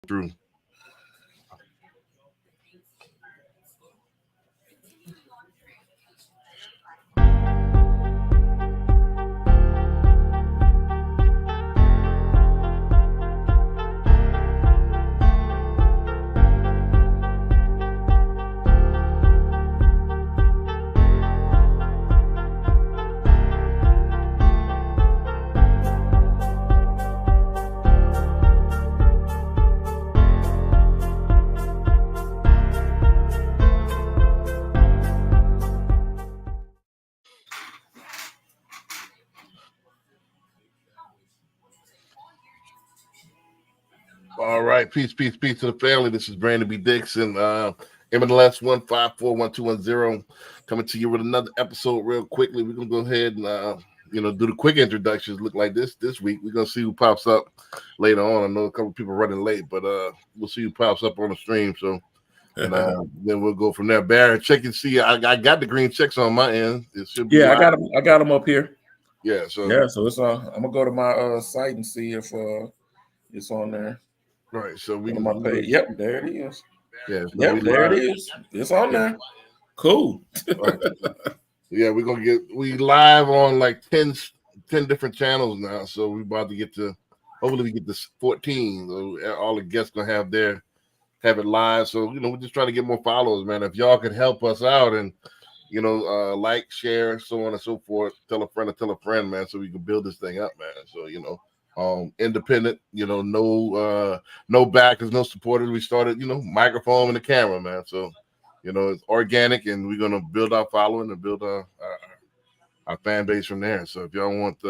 through. All right, peace to the family. This is Brandon B. Dixon, MLS 1541210, coming to you with another episode real quickly. We're gonna go ahead and do the quick introductions. Look like this week. We're gonna see who pops up later on. I know a couple of people running late, but we'll see who pops up on the stream. So and then we'll go from there. Barry, check and see. I got the green checks on my end. It should be I got them up here. Yeah, so it's I'm gonna go to my site and see if it's on there. Right, so we on my page. Yep, there it is. Yeah, so there it is. It's on there. Cool. Right. Yeah, we live on like 10 different channels now. So we're about to get to, hopefully we get to 14. So all the guests gonna have it live. So we're just trying to get more followers, man. If y'all could help us out and like, share, so on and so forth, tell a friend, man, so we can build this thing up, man. So independent, no backers, no supporters. We started, microphone and the camera, man. So, it's organic, and we're gonna build our following and build our fan base from there. So if y'all want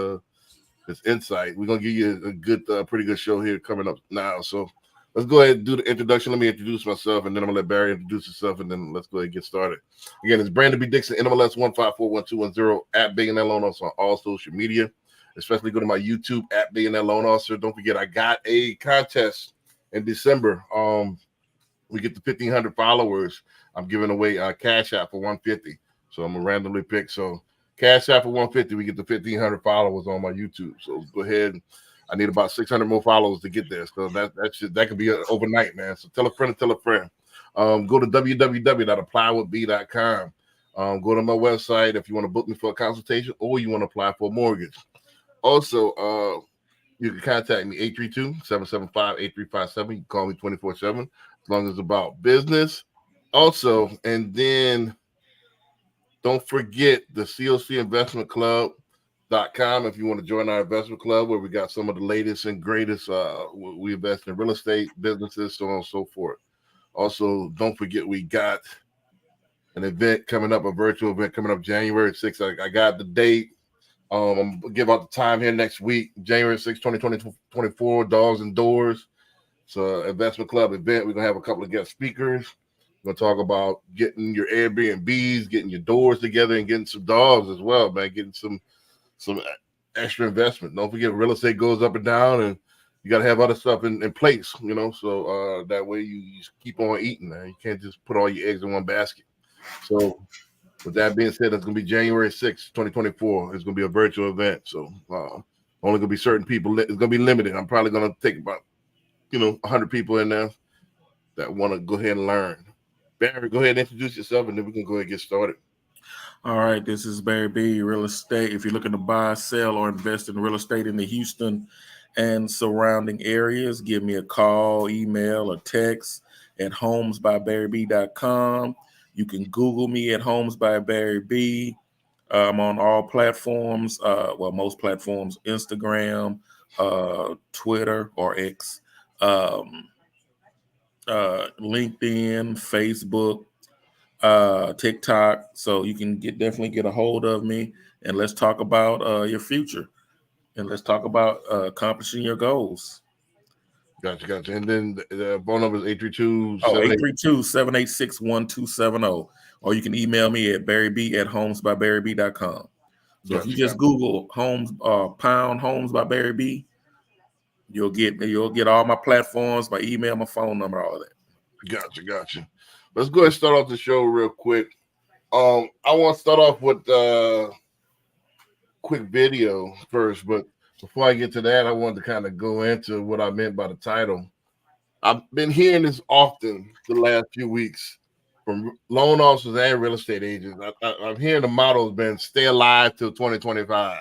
this insight, we're gonna give you a good, pretty good show here coming up now. So let's go ahead and do the introduction. Let me introduce myself, and then I'm gonna let Barry introduce himself, and then let's go ahead and get started. Again, it's Brandon B. Dixon, NMLS 1541210 at Billionaire Loan Officer on all social media. Especially go to my YouTube at Billionaire Loan Officer. Don't forget, I got a contest in December. We get to 1,500 followers. I'm giving away a Cash App for $150. So I'm gonna randomly pick. So Cash App for $150. We get to 1,500 followers on my YouTube. So go ahead. I need about 600 more followers to get there. So that could be overnight, man. So tell a friend. Go to www.applywithb.com. Go to my website if you want to book me for a consultation or you want to apply for a mortgage. Also, you can contact me 832-775-8357. You can call me 24/7 as long as it's about business. Also, and then don't forget the COC Investment Club.com if you want to join our investment club where we got some of the latest and greatest. We invest in real estate, businesses, so on and so forth. Also, don't forget we got an event coming up, a virtual event coming up January 6th. I got the date. I'm gonna give out the time here next week, January 6th, 2024, Dogs and Doors. It's an investment club event. We're gonna have a couple of guest speakers. We're gonna talk about getting your Airbnbs, getting your doors together, and getting some dogs as well, man. Getting some extra investment. Don't forget, real estate goes up and down, and you gotta have other stuff in place, so that way you just keep on eating, man. You can't just put all your eggs in one basket. So with that being said, it's going to be January 6th, 2024. It's going to be a virtual event. So only going to be certain people. It's going to be limited. I'm probably going to take about, 100 people in there that want to go ahead and learn. Barry, go ahead and introduce yourself, and then we can go ahead and get started. All right. This is Barry B. Real Estate. If you're looking to buy, sell, or invest in real estate in the Houston and surrounding areas, give me a call, email, or text at homesbybarryb.com. You can Google me at Homes by Barry B. I'm on all platforms. Most platforms: Instagram, Twitter or X, LinkedIn, Facebook, TikTok. So you can definitely get a hold of me, and let's talk about your future, and let's talk about accomplishing your goals. Gotcha. And then the phone number is 832-786-1270. Or you can email me at barryb@homesbybarryb.com. So if you just Google Homes Homes by Barry B, you'll get all my platforms, my email, my phone number, all of that. Gotcha. Let's go ahead and start off the show real quick. I want to start off with quick video first, but before I get to that, I wanted to kind of go into what I meant by the title. I've been hearing this often the last few weeks from loan officers and real estate agents. I'm hearing the motto has been "Stay alive till 2025."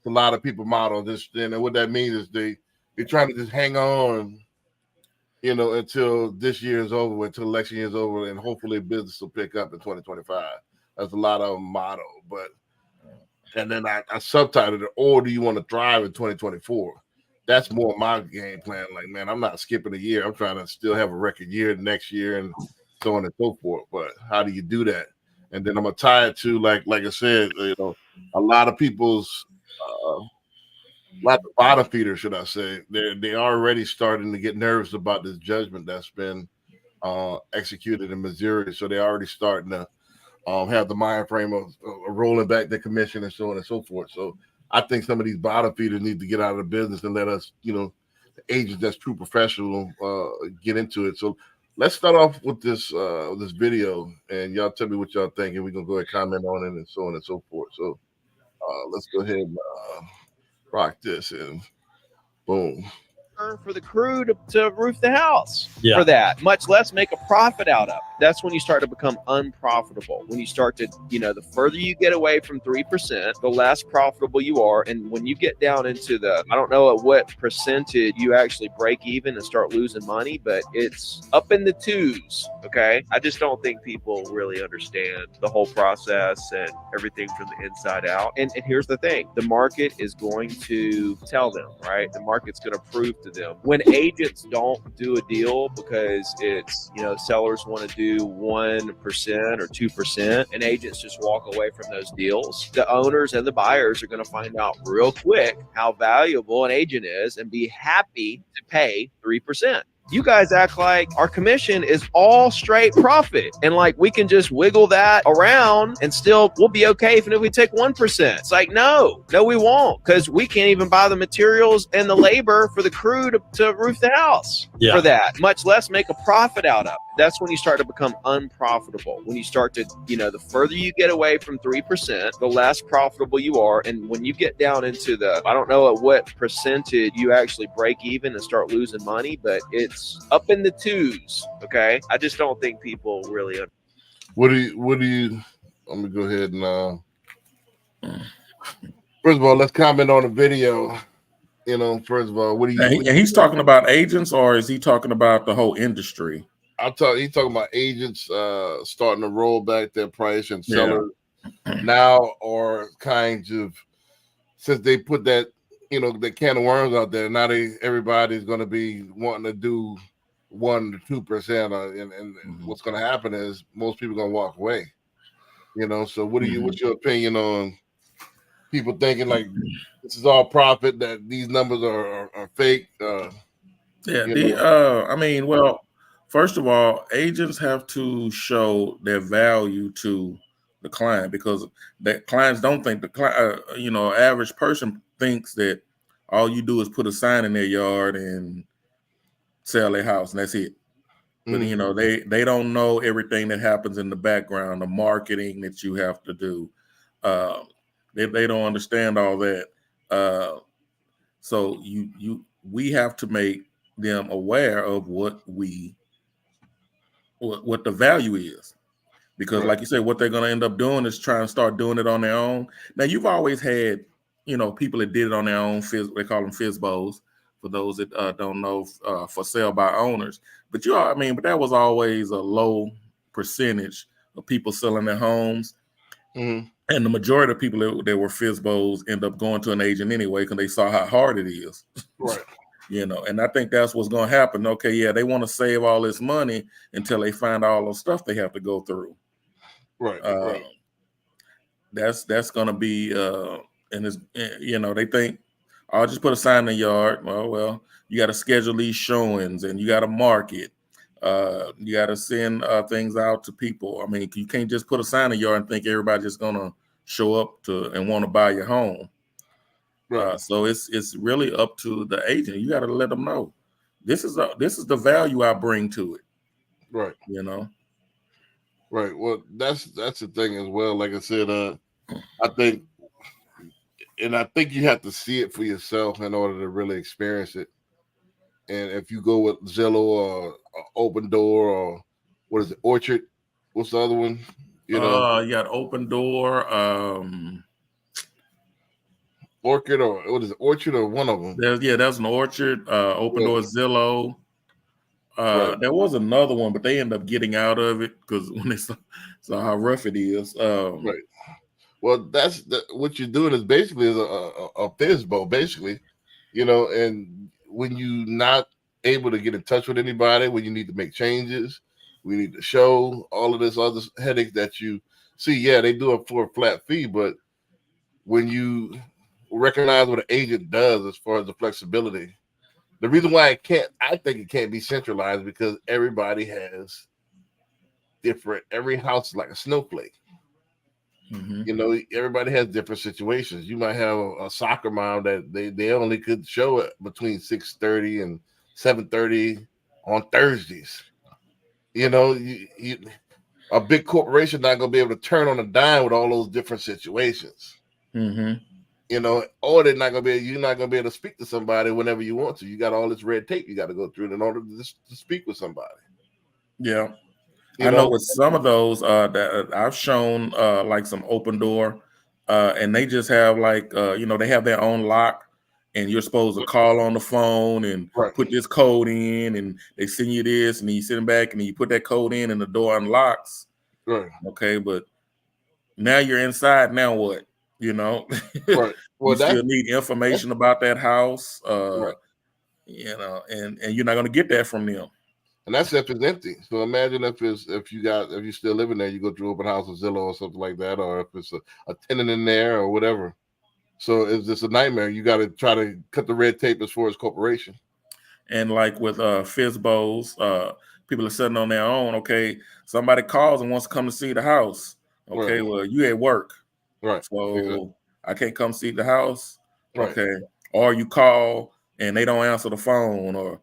A lot of people model this, and what that means is they're trying to just hang on, until this year is over, until election year is over, and hopefully business will pick up in 2025. That's a lot of them motto, but and then I subtitled it, or do you want to thrive in 2024? That's more my game plan. Like, man, I'm not skipping a year. I'm trying to still have a record year next year and so on and so forth. But how do you do that? And then I'm gonna tie it to like I said, a lot of people's a lot of bottom feeders, should I say, they already starting to get nervous about this judgment that's been executed in Missouri. So they're already starting to have the mind frame of rolling back the commission and so on and so forth. So I think some of these bottom feeders need to get out of the business and let us, the agents that's true professional, get into it. So let's start off with this video, and y'all tell me what y'all think, and we're gonna go ahead and comment on it and so on and so forth. So let's go ahead and rock this, and boom. For the crew to roof the house Yeah. for that, much less make a profit out of it. That's when you start to become unprofitable. When you start to, the further you get away from 3%, the less profitable you are. And when you get down into I don't know at what percentage you actually break even and start losing money, but it's up in the twos. Okay. I just don't think people really understand the whole process and everything from the inside out. And here's the thing, the market is going to tell them, right? The market's going to prove to them. When agents don't do a deal because it's, sellers want to do 1% or 2%, and agents just walk away from those deals, the owners and the buyers are going to find out real quick how valuable an agent is and be happy to pay 3%. You guys act like our commission is all straight profit and like we can just wiggle that around and still we'll be okay even if we take 1%. It's like, no, we won't, because we can't even buy the materials and the labor for the crew to roof the house for that, much less make a profit out of it. That's when you start to become unprofitable. When you start to, the further you get away from 3%, the less profitable you are. And when you get down into I don't know at what percentage you actually break even and start losing money, but it's up in the twos. Okay. I just don't think people really. What do you, let me go ahead and, first of all, let's comment on the video. First of all, what do you? And he's talking about agents, or is he talking about the whole industry? He's talking about agents starting to roll back their price, and sellers now are kind of, since they put that the can of worms out there. Now everybody's going to be wanting to do 1 to 2%, and what's going to happen is most people are going to walk away. So what's your opinion on people thinking like this is all profit, that these numbers are fake? Well, first of all, agents have to show their value to the client, because the clients don't think the client, average person thinks that all you do is put a sign in their yard and sell their house, and that's it. But they don't know everything that happens in the background, the marketing that you have to do. They don't understand all that. So we have to make them aware of what the value is, because like you said, what they're going to end up doing is trying to start doing it on their own. Now, you've always had people that did it on their own. They call them FSBOs, for those that don't know, for sale by owners. But but that was always a low percentage of people selling their homes. And the majority of people that were FSBOs end up going to an agent anyway, because they saw how hard it is. Right. And I think that's what's going to happen. Okay, yeah, they want to save all this money until they find all the stuff they have to go through. Right. That's going to be, and it's, they think, I'll just put a sign in the yard. Well, you got to schedule these showings, and you got to market. You got to send things out to people. I mean, you can't just put a sign in the yard and think everybody's just going to show up and want to buy your home. Right. So it's really up to the agent. You got to let them know this is the value I bring to it. Right. Right. Well, that's the thing as well. Like I said, I think you have to see it for yourself in order to really experience it. And if you go with Zillow or Open Door or what is it, Orchard? What's the other one? You know, You got Open Door. Orchid or what is it, Orchard or one of them? That's an Orchard. Open Door, Zillow. Right. There was another one, but they end up getting out of it because when they saw how rough it is. Right. Well, what you're doing is basically a FISBO, basically, you know, and when you're not able to get in touch with anybody, when you need to make changes, we need to show all of this other headache that you see. Yeah, they do it for a flat fee, but when you recognize what an agent does as far as the flexibility, the reason why I think it can't be centralized because everybody has every house is like a snowflake. Mm-hmm. You know, everybody has different situations. You might have a soccer mom that they only could show it between 6:30 and 7:30 on Thursdays. You know, a big corporation not gonna be able to turn on a dime with all those different situations. Mm-hmm. You know, or you're not gonna be able to speak to somebody whenever you want to. You got all this red tape you got to go through in order to speak with somebody. Yeah. I know with some of those that I've shown like some Open Door, and they just have like they have their own lock, and you're supposed to call on the phone and put this code in, and they send you this, and then you send back, and then you put that code in, and the door unlocks. Right. Okay, but now you're inside. Now what? You know, right. Well, you still need information about that house. Right. You know, and you're not going to get that from them. And that's if it's empty. So imagine if you're still living there, you go through open house or Zillow or something like that, or if it's a tenant in there or whatever. So it's just a nightmare. You got to try to cut the red tape as far as corporation. And like with FISBOs, people are sitting on their own. Okay, somebody calls and wants to come to see the house. Okay, well, you at work. Right. So I can't come see the house. Right. Okay. Or you call and they don't answer the phone. Or,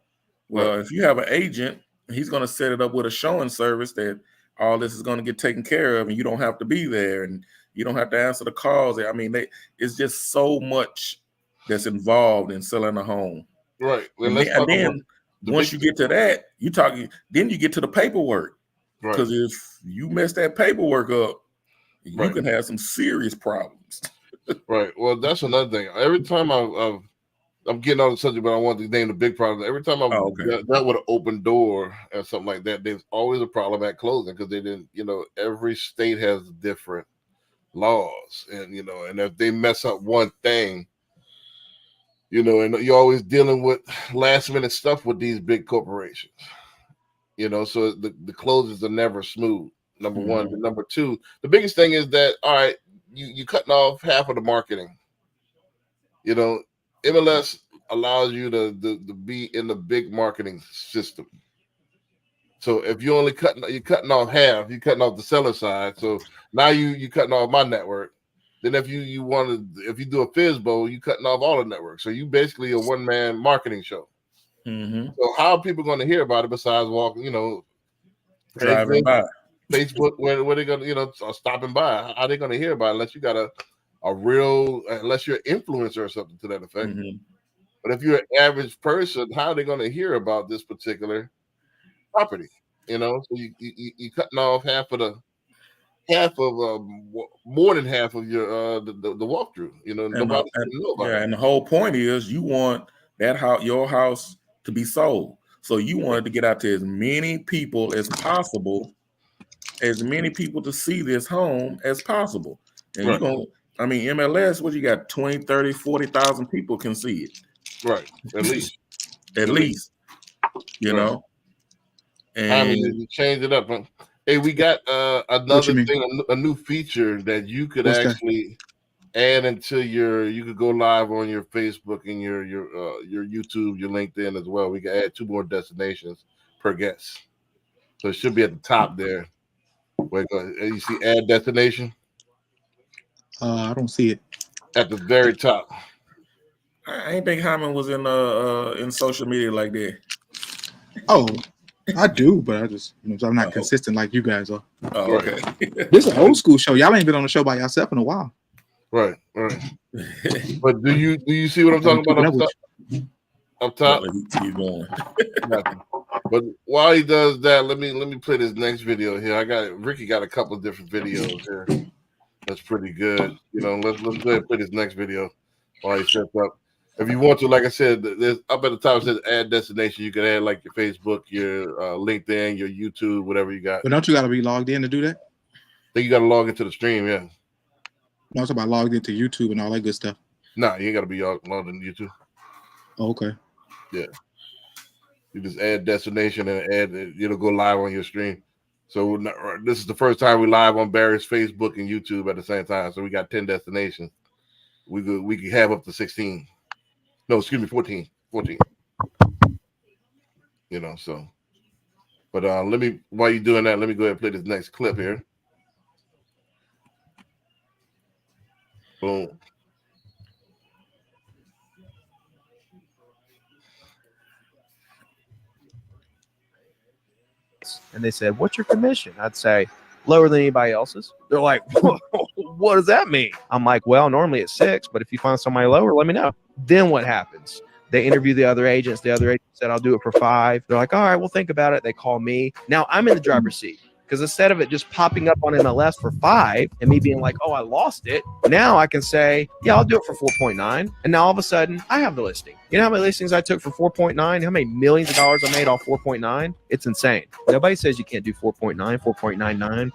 well, if you have an agent, he's going to set it up with a showing service that all this is going to get taken care of and you don't have to be there and you don't have to answer the calls. I mean, it's just so much that's involved in selling a home. Right. Well, and then once you get to that, then you get to the paperwork. Because if you mess that paperwork up, you can have some serious problems. Right. Well, that's another thing. Every time I'm getting on the subject, but I want to name the big problem. Every time I've dealt with an Open Door or something like that, there's always a problem at closing because they didn't, every state has different laws. And, and if they mess up one thing, and you're always dealing with last minute stuff with these big corporations. So the closes are never smooth. Number one. And number two, the biggest thing is that, all right, you cutting off half of the marketing. MLS allows you to be in the big marketing system. So if you're cutting off half, you're cutting off the seller side. So now you cutting off my network. Then if you do a FISBO, you cutting off all the networks. So you basically a one-man marketing show. Mm-hmm. So how are people going to hear about it besides walking, driving by Facebook, where they gonna, stopping by? How are they gonna hear about it unless you got unless you're an influencer or something to that effect? Mm-hmm. But if you're an average person, how are they gonna hear about this particular property? So you cutting off more than half of your the walkthrough. Nobody know about it. And the whole point is you want your house to be sold. So you wanted to get out to as many people as possible, as many people to see this home as possible. And MLS, what you got, 20, 30, 40,000 people can see it. Right. At least. At least. And you change it up. Hey, we got another thing, a new feature that you could add into you could go live on your Facebook and your YouTube, your LinkedIn as well. We can add 2 more destinations per guest. So it should be at the top there. Where you see add destination? I don't see it. At the very top. I ain't think Hyman was in social media like that. Oh, I do, but I just I'm not consistent like you guys are. Oh, okay. This is an old school show. Y'all ain't been on the show by yourself in a while. Right. But do you see what I'm talking about? up top. Keep going. But while he does that, let me play this next video here. Ricky got a couple of different videos here. That's pretty good. Let's go ahead and play this next video while he sets up. If you want to, like I said, there's up at the top it says add destination. You can add like your Facebook, your LinkedIn, your YouTube, whatever you got. But don't you got to be logged in to do that? I think you got to log into the stream, yeah. No, it's about logged into YouTube and all that good stuff. Nah, you ain't got to be logged into YouTube. Oh, okay. Yeah. You just add destination and it'll go live on your stream. So this is the first time we live on Barry's Facebook and YouTube at the same time. So we got 10 destinations. We could have up to 16. No, excuse me, 14. 14. So. But while you're doing that, let me go ahead and play this next clip here. Boom. And they said, "What's your commission?" I'd say, "Lower than anybody else's." They're like, "What does that mean?" I'm like, "Well, normally it's 6, but if you find somebody lower, let me know." Then what happens? They interview the other agents. The other agent said, "I'll do it for 5." They're like, "All right, we'll think about it." They call me. Now I'm in the driver's seat because instead of it just popping up on MLS for 5 and me being like, "Oh, I lost it," now I can say, "Yeah, I'll do it for 4.9." And now all of a sudden I have the listing. You know how many listings I took for 4.9? How many millions of dollars I made off 4.9? It's insane. Nobody says you can't do 4.9, 4.99.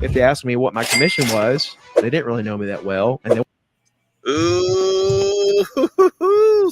If they asked me what my commission was, they didn't really know me that well. And they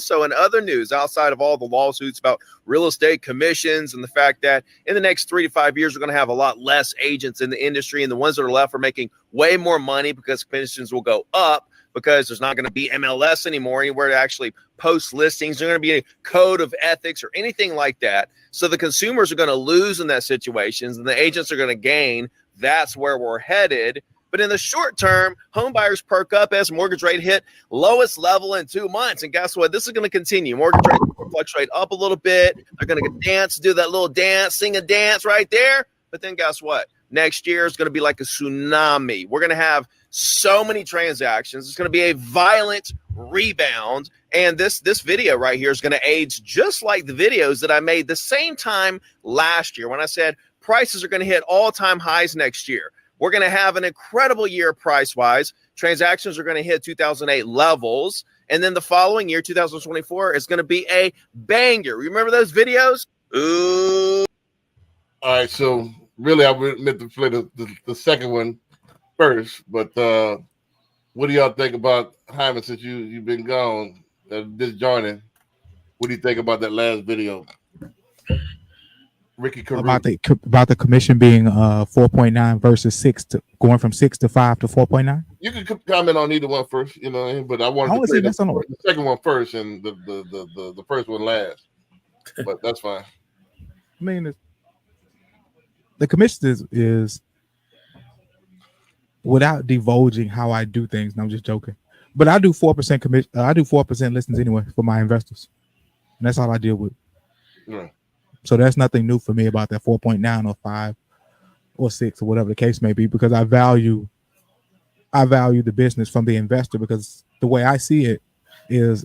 So in other news, outside of all the lawsuits about real estate commissions and the fact that in the next 3 to 5 years, we're going to have a lot less agents in the industry, and the ones that are left are making way more money because commissions will go up because there's not going to be MLS anymore, anywhere to actually post listings. There's going to be a code of ethics or anything like that. So the consumers are going to lose in that situation, and the agents are going to gain. That's where we're headed. But in the short term, home buyers perk up as mortgage rate hit lowest level in 2 months. And guess what? This is going to continue. Mortgage rates will fluctuate up a little bit. They're going to dance, do that little dance, sing a dance right there. But then guess what? Next year is going to be like a tsunami. We're going to have so many transactions. It's going to be a violent rebound. And this video right here is going to age just like the videos that I made the same time last year when I said prices are going to hit all-time highs next year. We're going to have an incredible year price-wise. Transactions are going to hit 2008 levels. And then the following year, 2024, is going to be a banger. Remember those videos? Ooh. All right, so really I meant to play the second one first. But what do y'all think about Hyman since you've been gone, disjoining? What do you think about that last video? Ricky about the commission being 4.9 versus going from 6 to 5 to 4.9. You can comment on either one first, but I wanted to say the second one first and the first one last. But that's fine. I mean, the commission is without divulging how I do things. And I'm just joking, but I do 4% commission. I do 4% listings anyway for my investors, and that's all I deal with. Yeah. So there's nothing new for me about that 4.9 or 5 or 6 or whatever the case may be, because I value the business from the investor, because the way I see it is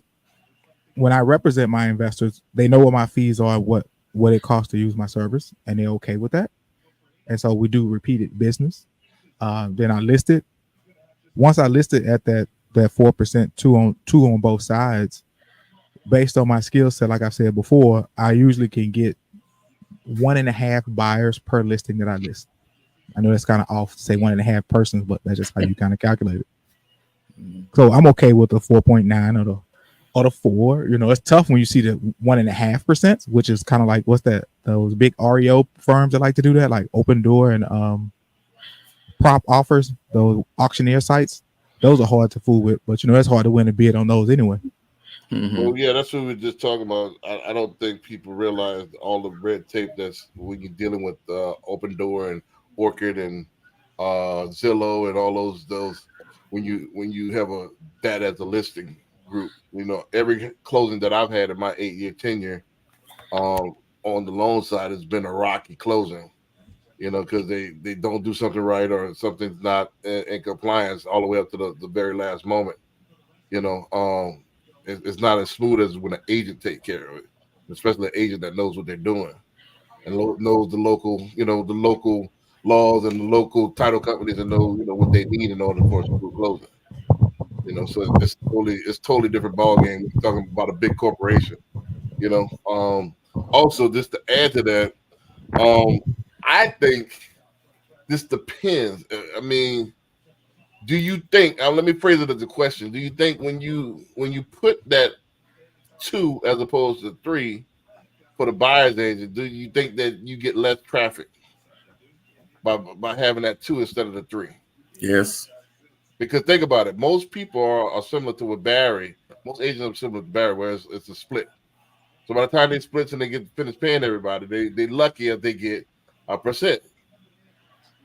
when I represent my investors, they know what my fees are, what it costs to use my service, and they're okay with that. And so we do repeated business. Then I list it. Once I list it at that 4%, two on both sides, based on my skill set, like I said before, I usually can get 1.5 buyers per listing that I list. I know that's kind of off to say 1.5 persons, but that's just how you kind of calculate it. So I'm okay with the 4.9 or the 4. It's tough when you see the 1.5%, which is kind of like those big REO firms that like to do that, like Open Door and prop offers, those auctioneer sites. Those are hard to fool with, but it's hard to win a bid on those anyway. Mm-hmm. Well, yeah, that's what we were just talking about. I don't think people realize all the red tape that's when you're dealing with Open Door and Orchid and Zillow and all those when you have that as a listing group. Every closing that I've had in my 8-year tenure on the loan side has been a rocky closing. Because they don't do something right or something's not in compliance all the way up to the very last moment. It's not as smooth as when an agent take care of it. especially an agent that knows what they're doing and knows the local, the local laws and the local title companies and know, what they need in order for a smooth closing. So it's totally different ball game. We're talking about a big corporation. Also, just to add to that, I think this depends. I mean, do you think? Let me phrase it as a question. Do you think when you put that 2 as opposed to 3 for the buyer's agent, do you think that you get less traffic by having that 2 instead of the 3? Yes. Because think about it, most people are similar to what Barry. Most agents are similar to Barry, where it's a split. So by the time they split and they get finished paying everybody, they lucky if they get a percent.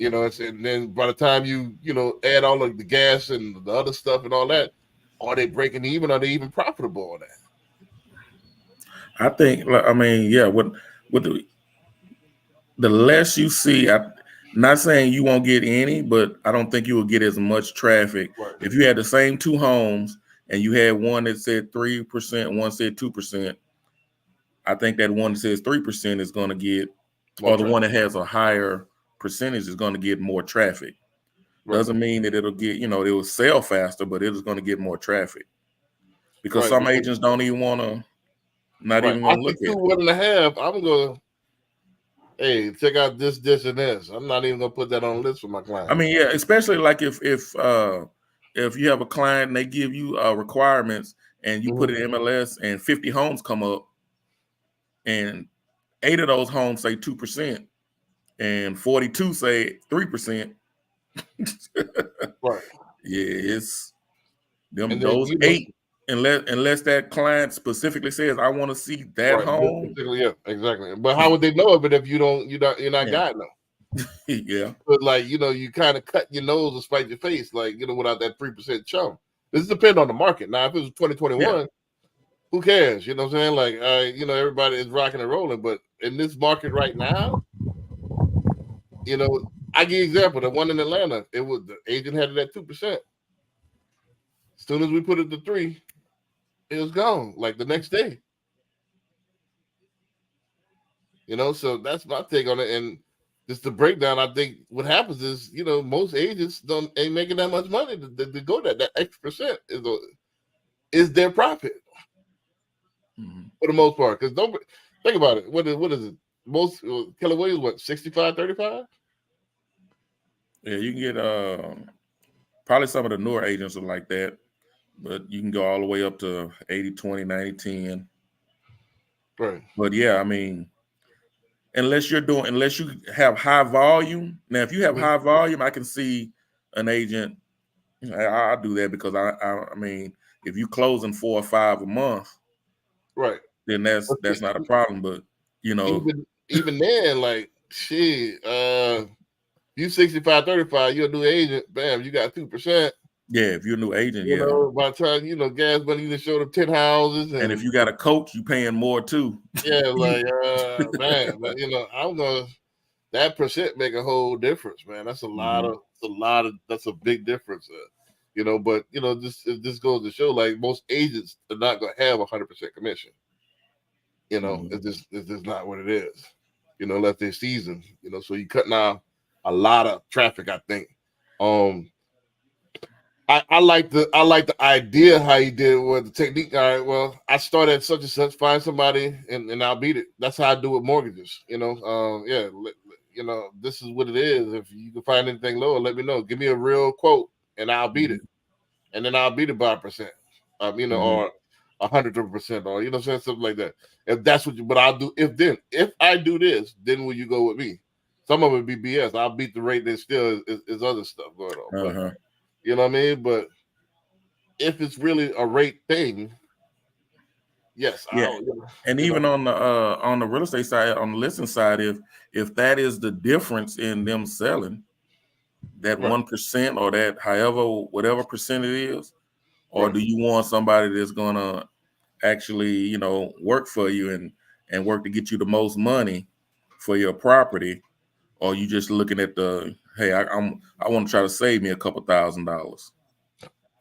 And then by the time you add all of the gas and the other stuff and all that, are they breaking even? Are they even profitable on that? I think. I mean, yeah. With the less you see, I'm not saying you won't get any, but I don't think you will get as much traffic. Right. If you had the same 2 homes and you had one that said 3%, one said 2%, I think that one that says 3% is going to get, More or the traffic. one that has a higher percentage is going to get more traffic. Right. Doesn't mean that it'll get, it will sell faster, but it is going to get more traffic because Right, some because- agents don't even want to, not Right. even going to I look see at it. 2.5. I'm going to, hey, check out this, and this. I'm not even going to put that on the list for my client. I mean, yeah, especially like if you have a client and they give you requirements and you put it in MLS and 50 homes come up and 8 of those homes say 2% and 42 say 3%. Right. Yeah, it's them. And then, Those 8, unless that client specifically says, I want to see that right, home. yeah, exactly. But how would they know of it if you're not Yeah. guiding them? Yeah. But like, you kind of cut your nose to spite your face, like, without that 3% chump. This depends on the market. Now, if it was 2021, who cares? You know what I'm saying? Like, everybody is rocking and rolling. But in this market right now, I give you an example. The one in Atlanta, the agent had it at 2%. As soon as we put it to 3, it was gone. Like the next day. So that's my take on it. And just the breakdown, I think what happens is, most agents ain't making that much money to go that extra percent is their profit for the most part. Because don't think about it. What is it? Most Keller Williams, what, 65-35? Yeah, you can get probably some of the newer agents are like that, but you can go all the way up to 80-20, 90-10. Right. But yeah, I mean, unless you have high volume. Now, if you have high volume, I can see an agent. I'll do that because I mean, if you closing 4 or 5 a month, Right. then that's not a problem. But even then, like shit, you 65-35, you're a new agent, bam, you got 2%. Yeah, if you're a new agent, by the time gas money, you just showed up 10 houses, and if you got a coach, you paying more too. Yeah, like man, but I'm gonna that percent make a whole difference, man. That's a lot of that's a big difference. But this goes to show, like, most agents are not gonna have 100% commission. It's just not what it is. Unless they're seasoned. So you cutting out a lot of traffic, I think. I like the idea how you did it with the technique. All right, well, I started at such and such, find somebody and I'll beat it. That's how I do with mortgages. This is what it is. If you can find anything lower, let me know. Give me a real quote and I'll beat it. And then I'll beat it by 1%. Or 100%, or something like that. If that's what but I'll do if I do this, then will you go with me? Some of it be BS. I'll beat the rate. There still is other stuff going on. But, you know what I mean? But if it's really a rate thing, yes. Yeah. And even on the real estate side, on the listing side, if that is the difference in them selling, that 1% or that whatever percent it is, or do you want somebody that's gonna actually work for you and work to get you the most money for your property, or you just looking at hey, I want to try to save me a couple $1,000.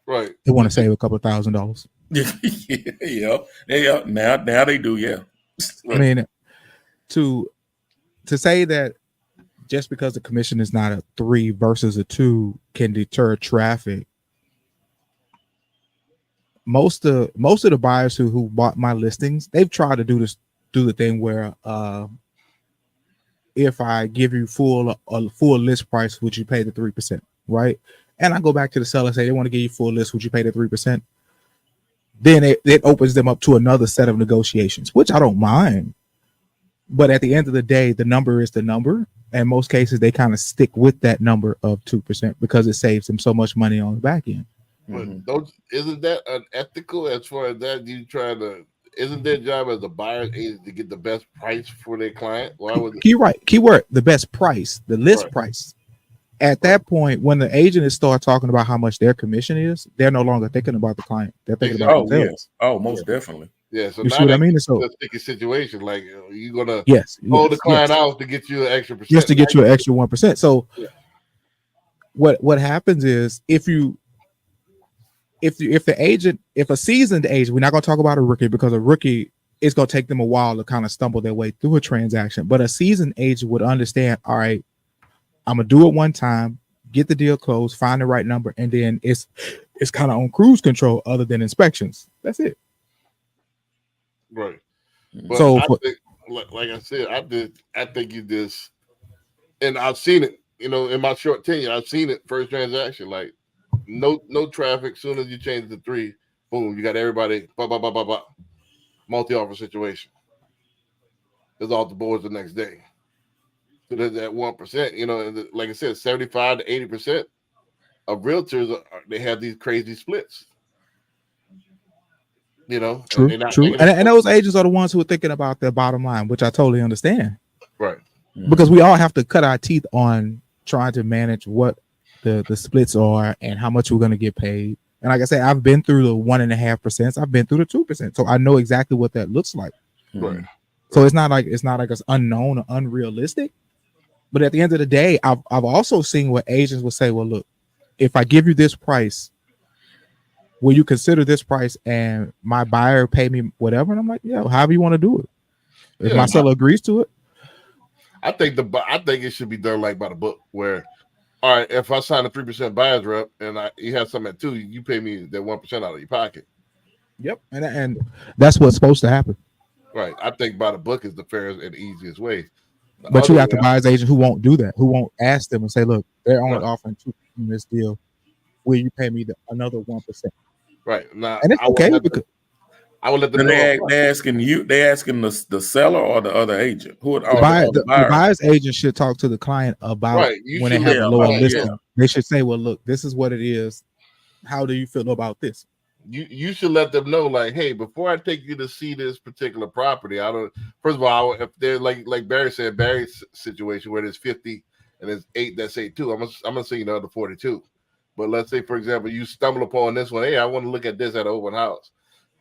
Right. They want to save a couple $1,000. Yeah. Now they do, yeah. I mean, to say that just because the commission is not a 3 versus a 2 can deter traffic. Most of the buyers who bought my listings, they've tried to do the thing where if I give you a full list price, would you pay the 3%? Right. And I go back to the seller, say they want to give you full list, would you pay the 3%? Then it opens them up to another set of negotiations, which I don't mind. But at the end of the day, the number is the number. And most cases, they kind of stick with that number of 2% because it saves them so much money on the back end. But isn't that unethical as far as that? Isn't their job as a buyer's agent to get the best price for their client? Why would keyword, the best price, the list price. At that point, when the agent start talking about how much their commission is, they're no longer thinking about the client. They're thinking about themselves. Oh, most definitely. Yeah, so you now see what I mean? So a sticky situation, like you're gonna hold the client out to get you an extra percent, just to get you an extra 1%. So what happens is if a seasoned agent, we're not gonna talk about a rookie because a rookie, it's gonna take them a while to kind of stumble their way through a transaction. But a seasoned agent would understand, all right, I'm gonna do it one time, get the deal closed, find the right number, and then it's kind of on cruise control other than inspections. That's it. Right. But so I think, like I said, I think you just, and I've seen it, in my short tenure, I've seen it first transaction, like no traffic. Soon as you change the 3, boom, you got everybody multi-offer situation. It's off the boards the next day. So there's that 1%, and like I said, 75 to 80% of realtors they have these crazy splits. True. And those agents are the ones who are thinking about their bottom line, which I totally understand. Right. Because we all have to cut our teeth on trying to manage what the splits are and how much we're going to get paid. And like I said, I've been through the 1.5%. I've been through the 2%. So I know exactly what that looks like. Right. So it's not like it's unknown or unrealistic. But at the end of the day, I've also seen where agents will say, well, look, if I give you this price, will you consider this price and my buyer pay me whatever? And I'm like, yeah, however you want to do it. If my seller agrees to it. I think it should be done like by the book where, all right, if I sign a 3% buyer's rep and you have something at 2, you pay me that 1% out of your pocket. Yep. And that's what's supposed to happen. Right. I think by the book is the fairest and easiest way. But you have the buyer's agent who won't do that, who won't ask them and say, look, they're only offering 2% in this deal. Will you pay me another 1%? Right. Now, and it's okay because I would let them know. They asking the seller or the other agent. The buyer's agent should talk to the client about when they have a lower listing. Yeah. They should say, well, look, this is what it is. How do you feel about this? You should let them know, like, hey, before I take you to see this particular property, first of all, if they're like Barry said, Barry's situation where there's 50 and there's 8 that say 2, I'm gonna see the other 42. But let's say, for example, you stumble upon this one, hey, I want to look at this at an open house.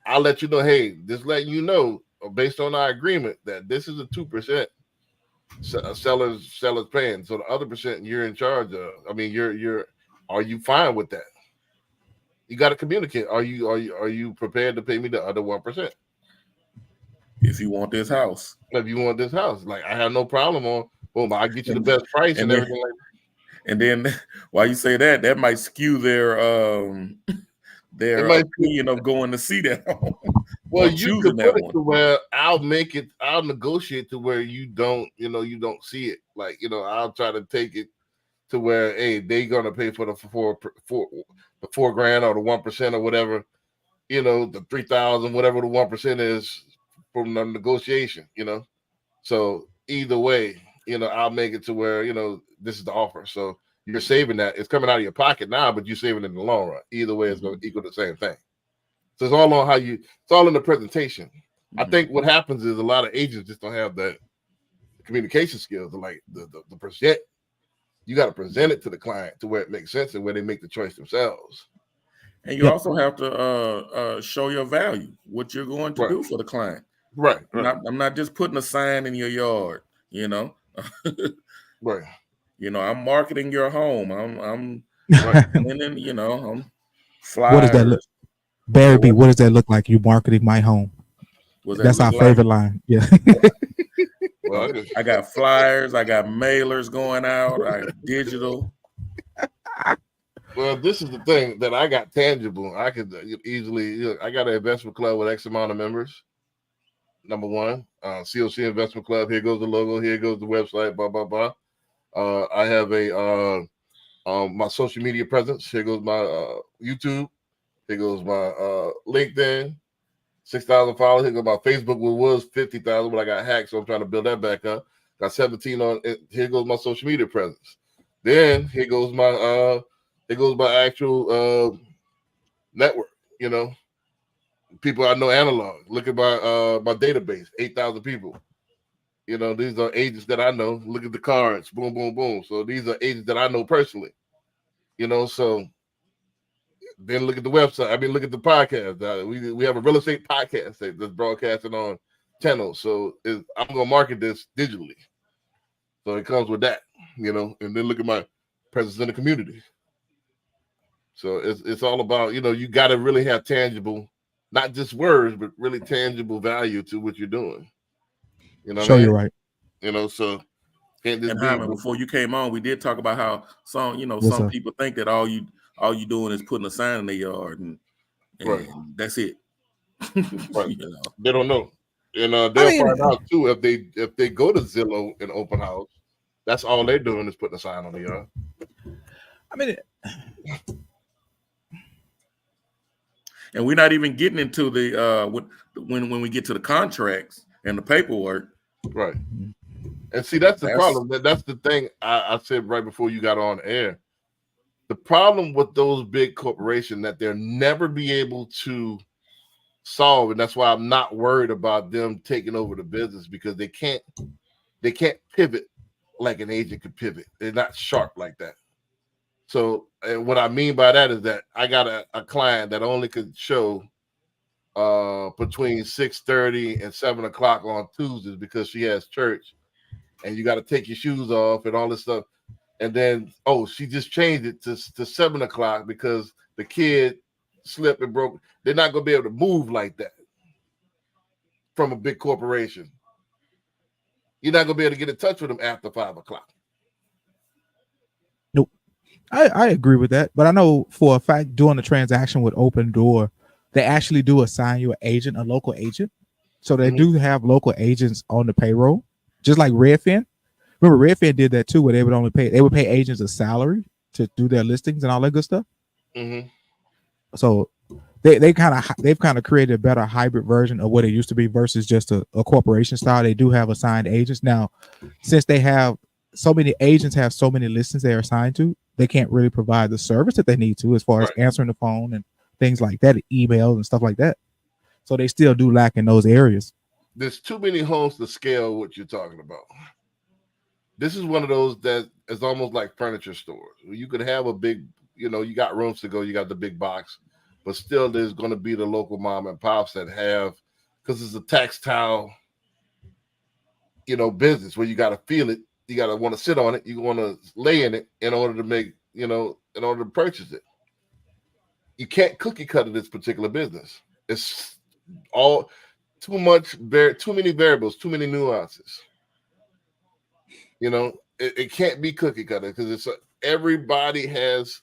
I'll let you know, hey, just letting you know, based on our agreement, that this is a 2% seller's paying. So the other percent you're in charge of. I mean, are you fine with that? You got to communicate. Are you prepared to pay me the other 1%? If you want this house. If you want this house, like I have no problem on. Boom, I'll get you the best price and everything like that. And then while you say that might skew their opinion of going to see that home. Well, you can put it to where I'll negotiate to where you don't see it. Like, I'll try to take it to where, hey, they're gonna pay for the $4,000 or the 1% or whatever, the 3,000, whatever the 1% is from the negotiation, So either way, I'll make it to where, this is the offer. So you're saving that. It's coming out of your pocket now, but you're saving it in the long run. Either way, it's going to equal the same thing. So it's all on it's all in the presentation. Mm-hmm. I think what happens is a lot of agents just don't have the communication skills to like the present. You got to present it to the client to where it makes sense and where they make the choice themselves. And you also have to show your value, what you're going to do for the client. Right. I'm not just putting a sign in your yard, Right. I'm marketing your home. I'm and then I'm flyers. What does that look? Barry B, what does that look like? You marketing my home? Was that That's our look like? favorite line. Yeah. Well, I got flyers, I got mailers going out, I digital. well, this is the thing that I got tangible. I could easily. I got an investment club with X amount of members. Number one, COC Investment Club. Here goes the logo. Here goes the website. Blah blah blah. I have a my social media presence. Here goes my YouTube. Here goes my LinkedIn. 6,000 followers. Here goes my Facebook, which was 50,000, but I got hacked, so I'm trying to build that back up. Got 17 on it. Here goes my social media presence. Then here goes my actual network. You know, people I know analog. Look at my database, 8,000 people. You know, these are agents that I know. Look at the cards, boom, boom, boom. So these are agents that I know personally. You know, so then look at the website. I mean, look at the podcast. We have a real estate podcast that's broadcasting on channels. So I'm gonna market this digitally. So it comes with that, you know. And then look at my presence in the community. So it's all about, you know, you got to really have tangible, not just words, but really tangible value to what you're doing. You know what I Show mean? you're right. You know, so can't just And be. Hyman, before you came on, we did talk about how some, Yes, some sir. people think that all you doing is putting a sign in their yard and Right. that's it. Right. You know. They don't know, and I they'll mean, find out too if they go to Zillow and open house. That's all they're doing is putting a sign on the yard. I mean, And we're not even getting into the when we get to the contracts and the paperwork. Right. And see, that's the That's- problem. That's the thing I said right before you got on air. The problem with those big corporations that they'll never be able to solve, and that's why I'm not worried about them taking over the business, because they can't pivot like an agent could pivot. They're not sharp like that. So, and what I mean by that is that I got a client that only could show between 6:30 and 7 o'clock on Tuesdays because she has church, and you got to take your shoes off and all this stuff. And then, she just changed it to 7 o'clock because the kid slipped and broke. They're not going to be able to move like that from a big corporation. You're not going to be able to get in touch with them after 5 o'clock. nope. I agree with that, but I know for a fact doing the transaction with Open Door, they actually do assign you an agent, a local agent. So they do have local agents on the payroll, just like Redfin. Remember, Redfin did that too, where they would pay agents a salary to do their listings and all that good stuff. Mm-hmm. So they've kind of created a better hybrid version of what it used to be versus just a corporation style. They do have assigned agents now. Since they have so many agents have so many listings they're assigned to, they can't really provide the service that they need to as far as answering the phone and things like that, emails and stuff like that. So they still do lack in those areas. There's too many homes to scale what you're talking about. This is one of those that is almost like furniture stores. You could have a big, you got rooms to go, you got the big box, but still there's going to be the local mom and pops that have, because it's a textile, business where you got to feel it. You got to want to sit on it. You want to lay in it in order to make, in order to purchase it. You can't cookie cutter this particular business. It's all too many variables, too many nuances. It can't be cookie cutter because everybody has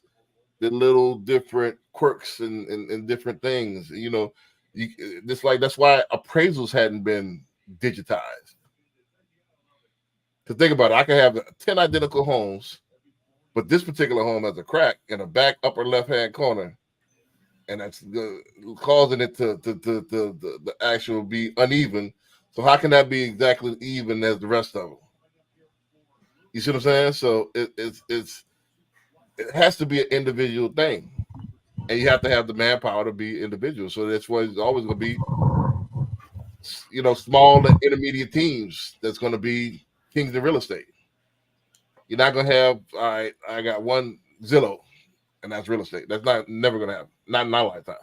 the little different quirks and different things. That's why appraisals hadn't been digitized. To think about it, I can have 10 identical homes, but this particular home has a crack in the back upper left-hand corner, and that's causing it to the actual be uneven. So how can that be exactly even as the rest of them? You see what I'm saying? So it has to be an individual thing, and you have to have the manpower to be individual. So that's why it's always going to be, small and intermediate teams. That's going to be kings in real estate. You're not going to have, all right, I got one Zillow, and that's real estate. That's never going to happen. Not in my lifetime.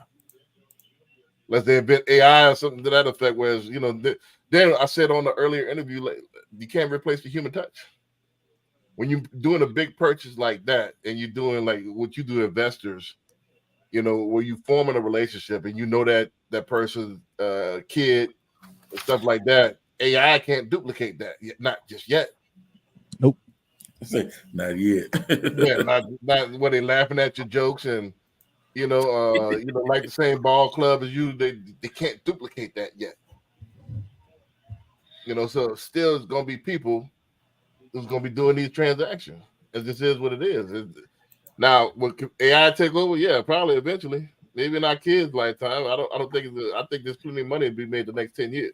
Unless they invent AI or something to that effect. Whereas, then I said on the earlier interview, you can't replace the human touch. When you're doing a big purchase like that, and you're doing like what you do investors, where you forming a relationship and that person's kid and stuff like that. AI can't duplicate that yet, not just yet. Nope. Not yet. Yeah, not when they laughing at your jokes and like the same ball club as you. They can't duplicate that yet. So still it's gonna be people who's gonna be doing these transactions. And this is what it is. Now, will AI take over? Yeah, probably eventually. Maybe in our kids' lifetime. I don't think I think there's plenty of money to be made the next 10 years.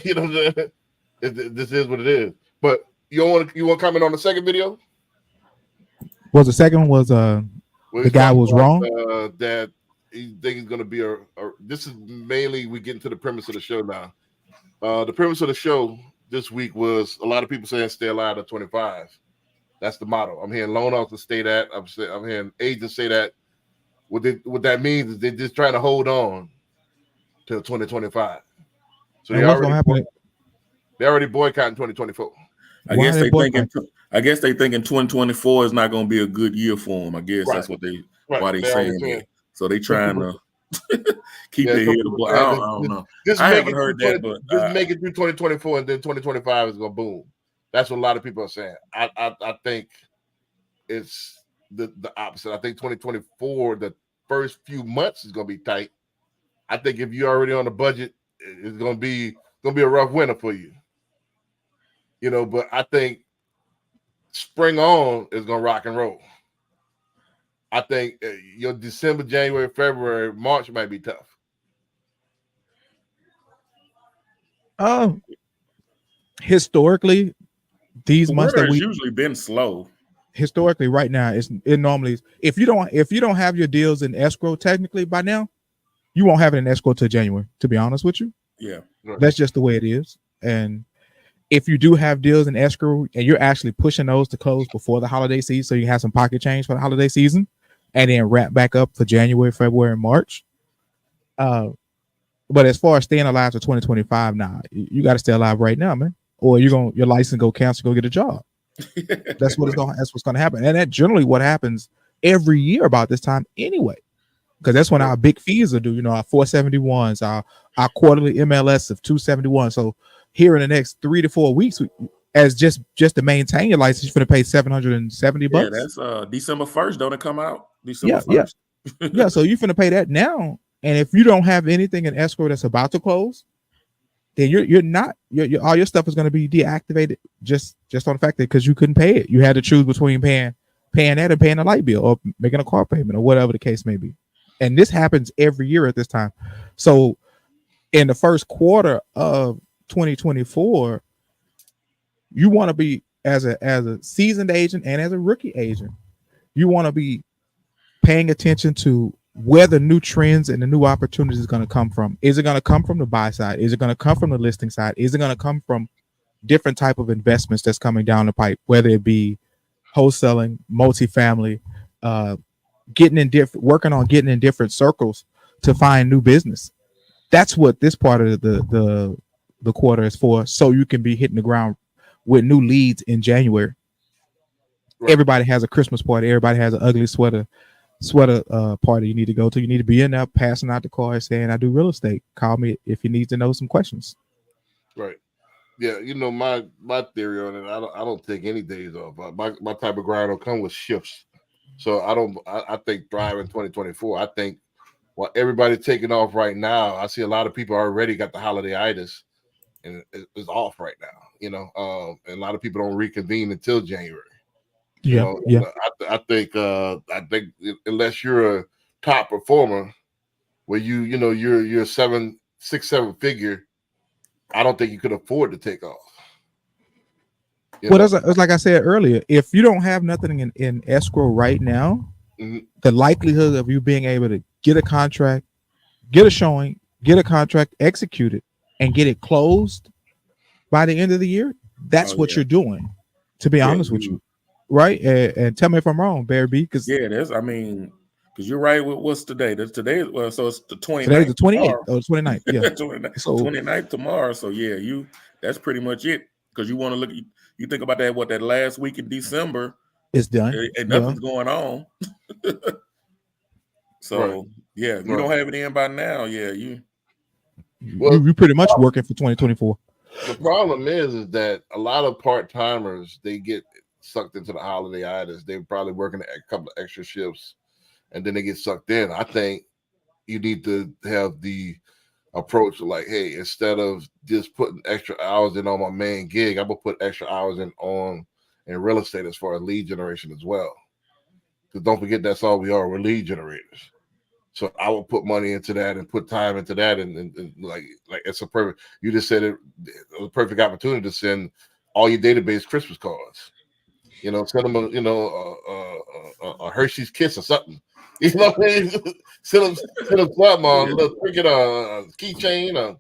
You know what I'm saying? This is what it is. But you want to comment on the second video? Was the second one was the guy was wrong? That he think he's gonna be this is mainly we get into the premise of the show now. The premise of the show this week was a lot of people saying stay alive to 25. That's the motto. I'm hearing loan officers say that. I'm hearing agents say that. What that means is they're just trying to hold on till 2025. So and what's gonna happen? They already boycotting 2024. I guess they thinking 2024 is not going to be a good year for them. I guess that's what why they saying that. So they trying to keep their head above. I don't know. I haven't heard that, but just make it through 2024 and then 2025 is going to boom. That's what a lot of people are saying. I think it's the opposite. I think 2024, the first few months is going to be tight. I think if you're already on the budget, it's going to be a rough winter for you. But I think spring on is going to rock and roll. I think your December, January, February, March might be tough. Historically, these months that we've usually been slow. Historically, right now, it normally is. If you don't have your deals in escrow, technically by now, you won't have it in escrow till January. To be honest with you, yeah, that's just the way it is. And if you do have deals in escrow and you're actually pushing those to close before the holiday season, so you have some pocket change for the holiday season, and then wrap back up for January, February, and March. But as far as staying alive to 2025, you got to stay alive right now, man, or your license go cancel, go get a job. That's what's going to happen, and that's generally what happens every year about this time anyway, because that's when our big fees are due. Our 471s, our quarterly MLS of 271. So here in the next 3 to 4 weeks, as just to maintain your license, you're going to pay $770. Yeah, that's December 1st. Don't it come out December 1st? Yeah. So you're going to pay that now, and if you don't have anything in escrow that's about to close, then you're not all your stuff is going to be deactivated just on the fact that because you couldn't pay it, you had to choose between paying that and paying a light bill or making a car payment or whatever the case may be. And this happens every year at this time. So in the first quarter of 2024, you want to be as a seasoned agent and as a rookie agent, you want to be paying attention to where the new trends and the new opportunities is going to come from. Is it going to come from the buy side? Is it going to come from the listing side? Is it going to come from different type of investments that's coming down the pipe, whether it be wholesaling, multifamily, working on getting in different circles to find new business? That's what this part of the quarter is for, so you can be hitting the ground with new leads in January. Right. Everybody has a Christmas party. Everybody has an ugly sweater party you need to go to. You need to be in there passing out the cards saying, I do real estate. Call me if you need to know some questions. Right. Yeah, my theory on it, I don't take any days off. My type of grind will come with shifts. So I think thrive in 2024. I think while everybody's taking off right now, I see a lot of people already got the holiday itis and it's off right now, and a lot of people don't reconvene until January. Yeah. I think unless you're a top performer where you're 6, 7 figure, I don't think you could afford to take off. It's like I said earlier, if you don't have nothing in escrow right now, the likelihood of you being able to get a contract, get a showing, get a contract executed, and get it closed by the end of the year, that's what you're doing, to be honest with you. Right? And tell me if I'm wrong, Barry B. Because you're right with what's today. So it's the 29th. Today's the 28th or 29th. Yeah. 29th, so 29th tomorrow. So that's pretty much it. Because you want to look, you think about that last week in December. It's done. And nothing's going on. So if you don't have it in by now, Well, You pretty much working for 2024. the problem is that a lot of part-timers, they get sucked into the holiday itis. They're probably working a couple of extra shifts and then they get sucked in. I think you need to have the approach of like, hey, instead of just putting extra hours in on my main gig, I'm gonna put extra hours in real estate as far as lead generation as well. Because don't forget, that's all we are. We're lead generators. So I will put money into that and put time into that, and like it's a perfect. You just said it was a perfect opportunity to send all your database Christmas cards. You know, send them a Hershey's Kiss or something. You know what I mean? send them something on a little trinket, a keychain, or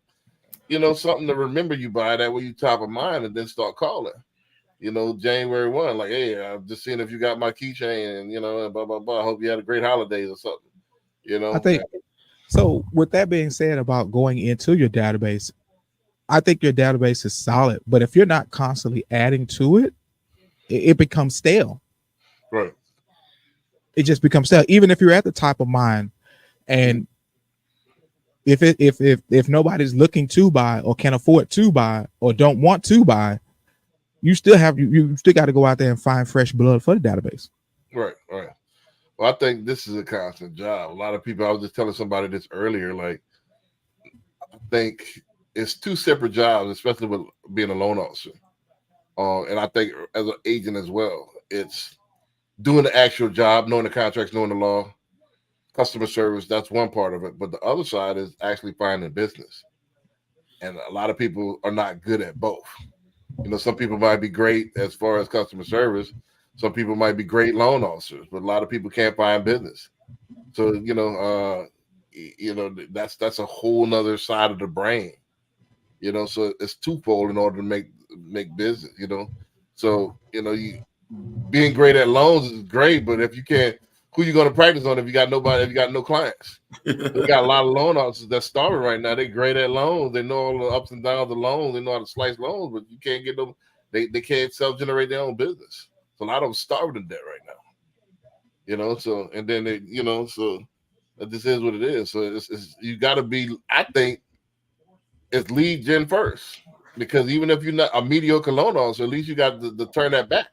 you know, something to remember you by. That way you top of mind, and then start calling. You know, January 1, like, hey, I'm just seeing if you got my keychain, and you know, and blah blah blah. I hope you had a great holidays or something. You know, I think so. With that being said, about going into your database, I think your database is solid, but if you're not constantly adding to it, it becomes stale. right. It just becomes stale. Even if you're at the top of mind, and if nobody's looking to buy or can afford to buy or don't want to buy, you still got to go out there and find fresh blood for the database. Right. Well, I think this is a constant job. A lot of people, I was just telling somebody this earlier, like, I think it's two separate jobs, especially with being a loan officer. And I think as an agent as well, it's doing the actual job, knowing the contracts, knowing the law, customer service. That's one part of it. But the other side is actually finding business. And a lot of people are not good at both. You know, some people might be great as far as customer service. Some people might be great loan officers, but a lot of people can't find business. So, that's a whole nother side of the brain. You know, so it's twofold in order to make business. You know, so you being great at loans is great, but if you can't, who you going to practice on if you got nobody? If you got no clients, we got a lot of loan officers that's starving right now. They're great at loans. They know all the ups and downs of loans. They know how to slice loans, but you can't get them. They can't self-generate their own business. So a lot of them starving to death right now. You know, so and then so this is what it is. So it's you got to be. I think it's lead gen first, because even if you're not a mediocre loan officer, at least you got to turn that back.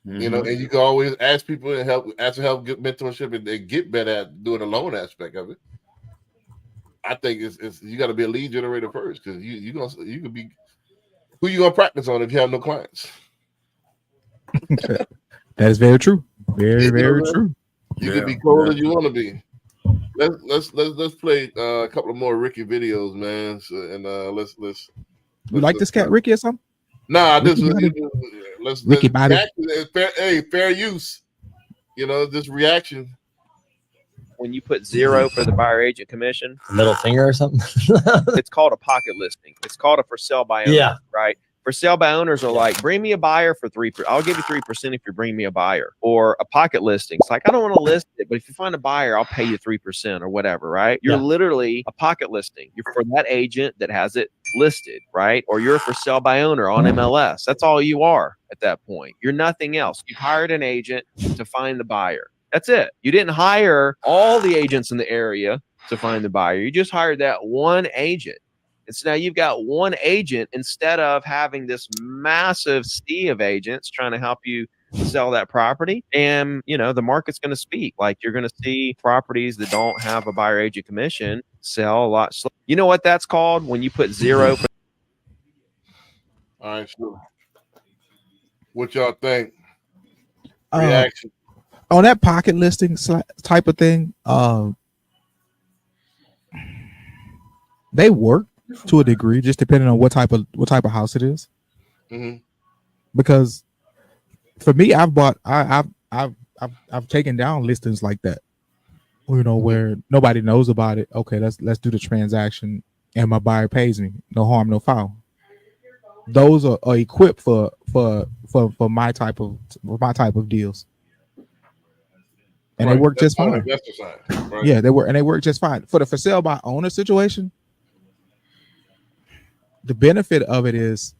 Mm-hmm. You know, and you can always ask people and ask for help, get mentorship, and they get better at doing the loan aspect of it. I think it's you got to be a lead generator first, because you could be who you gonna practice on if you have no clients. That is very true. Very true. You can be cold as you want to be. Let's play a couple of more Ricky videos, man. So, and let's. You like this cat, Ricky, or something? Nah, let's Ricky Bobby. Fair use. You know, this reaction. When you put 0 for the buyer agent commission, middle finger or something. it's called a pocket listing. It's called a for sale by owner. Yeah. Right. For sale by owners are like, bring me a buyer for 3%. I'll give you 3% if you bring me a buyer. Or a pocket listing. It's like, I don't want to list it, but if you find a buyer, I'll pay you 3% or whatever, right? You're literally a pocket listing. You're for that agent that has it listed, right? Or you're for sale by owner on MLS. That's all you are at that point. You're nothing else. You hired an agent to find the buyer. That's it. You didn't hire all the agents in the area to find the buyer. You just hired that one agent. And so now you've got one agent instead of having this massive sea of agents trying to help you sell that property. And, the market's going to speak. Like, you're going to see properties that don't have a buyer agent commission sell a lot slower. You know what that's called? When you put 0 for. All right, sure. What y'all think? Reaction. On that pocket listing type of thing, they work to a degree, just depending on what type of house it is. Mm-hmm. Because for me, I've taken down listings like that, where nobody knows about it. Okay, let's do the transaction, and my buyer pays me. No harm, no foul. Those are equipped for my type of deals. And they work just fine. Right? Yeah, they work just fine. For the for sale by owner situation, the benefit of it is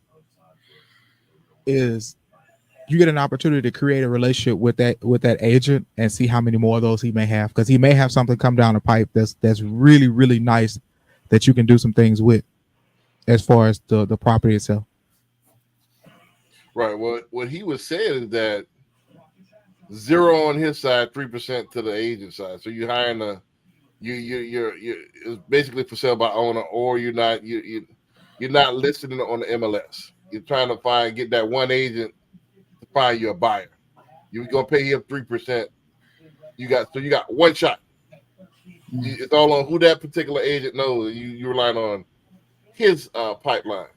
you get an opportunity to create a relationship with that agent and see how many more of those he may have, because he may have something come down the pipe that's really, really nice that you can do some things with as far as the property itself. Right. Well, what he was saying is that 0 on his side, 3% to the agent side. So you're hiring you're it's basically for sale by owner, or you're not listing it on the MLS. You're trying to get that one agent to find you a buyer. You're gonna pay him 3%. You got one shot. It's all on who that particular agent knows. You're relying on his pipeline.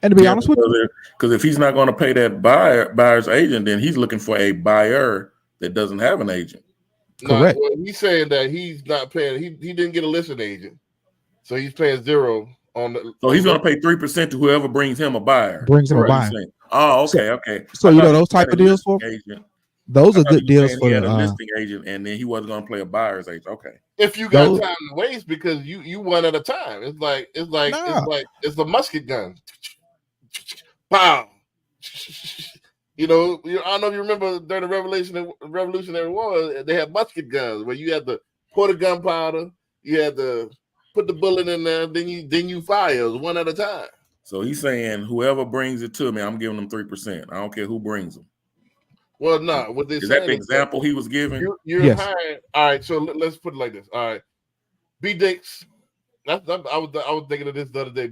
And to be honest with you, because if he's not going to pay that buyer's agent, then he's looking for a buyer that doesn't have an agent. Correct. Well, he's saying that he's not paying. He didn't get a listing agent, so he's paying 0 on the. So he's going to pay 3% to whoever brings him a buyer. Brings him a buyer. Oh, okay. So you know those type of deals for agent. Those are good deals for the listing agent, and then he wasn't going to play a buyer's agent. Okay. If you got time to waste, because you one at a time. It's like it's a musket gun. Pow. I don't know if you remember during the Revolutionary War, they had musket guns where you had to pour the gunpowder, you had to put the bullet in there, then you fire. It was one at a time. So he's saying whoever brings it to me, I'm giving them 3%. I don't care who brings them. Well, no. What they're is saying that the example he was giving? You're hiring. All right, so let's put it like this. All right, B Dix. I was thinking of this the other day.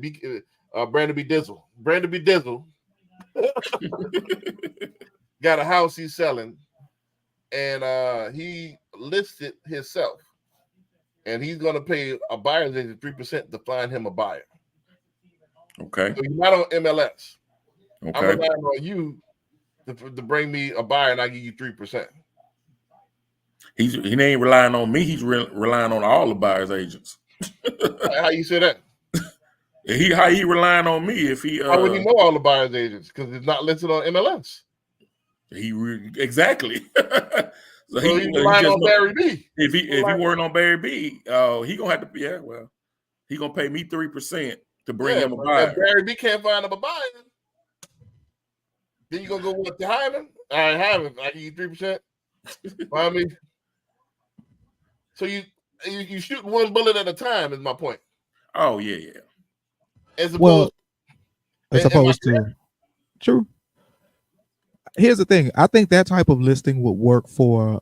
Brandon B Dizzle. Brandon B Dizzle got a house he's selling, and he listed himself, and he's going to pay a buyer's agent 3% to find him a buyer. Okay. So he's not on MLS. Okay. I'm relying on you to bring me a buyer, and I give you 3%. He ain't relying on me. He's relying on all the buyers agents. How you say that? How he relying on me if he? How would he know all the buyers agents? Because it's not listed on MLS. Exactly. so he's relying on Barry B. If he weren't on Barry B, he gonna have to. He gonna pay me 3% to bring him a buyer. If Barry B can't find him a buyer, then you gonna go with the Hyman? I have him. I give you 3%. I mean, so you shoot one bullet at a time is my point. Oh yeah. As opposed to true. Here's the thing. I think that type of listing would work for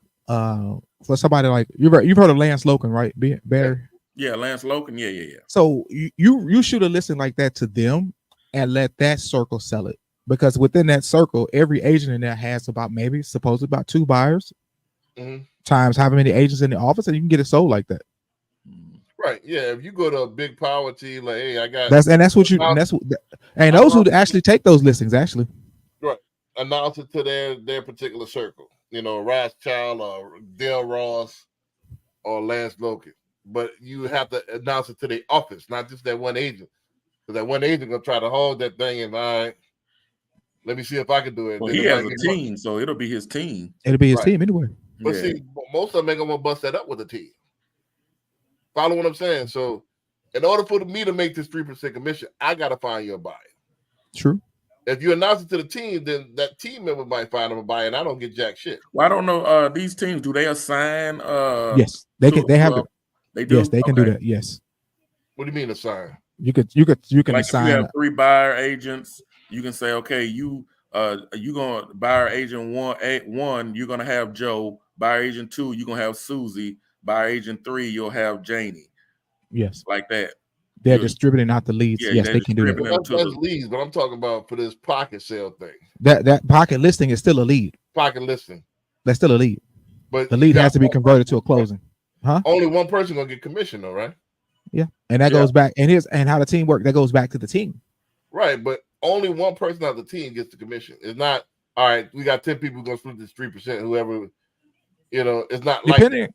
somebody like you've heard of Lance Logan, right? Barry. Yeah, Lance Logan. Yeah. So you shoot a listing like that to them and let that circle sell it. Because within that circle, every agent in there has supposedly about 2 buyers times how many agents in the office, and you can get it sold like that. Right. Yeah. If you go to a big power team, like, hey, I got those who actually take those listings actually. Right. Announce it to their particular circle. Rothschild or Dale Ross or Lance Logan. But you have to announce it to the office, not just that one agent. Because that one agent gonna try to hold that thing and let me see if I can do it. Well, he has a team, so it'll be his team. It'll be his team anyway. But see, most of them ain't gonna bust that up with a team. Follow what I'm saying? So, in order for me to make this 3% commission, I gotta find you a buyer. True. If you announce it to the team, then that team member might find them a buyer, and I don't get jack shit. Well, I don't know. These teams, do they assign? Yes, they can. They have it. They do. Yes, they can do that. Yes. What do you mean assign? You can like assign. If you have 3 buyer agents, you can say, okay, you gonna buyer agent one, you're gonna have Joe. Buyer agent 2, you're gonna have Susie. Buyer agent 3, you'll have Janie. Yes, like that. They're distributing out the leads. Yeah, yes, they can do that. That's leads, but I'm talking about for this pocket sale thing. That pocket listing is still a lead. Pocket listing. That's still a lead. But the lead has to be converted to a closing. Huh? Only one person gonna get commission though, right? Yeah, and that goes back, and how the team works. That goes back to the team. Right, but only one person out of the team gets the commission. It's not all right. We got 10 people gonna split this 3%. Whoever, it's not depending. Like that.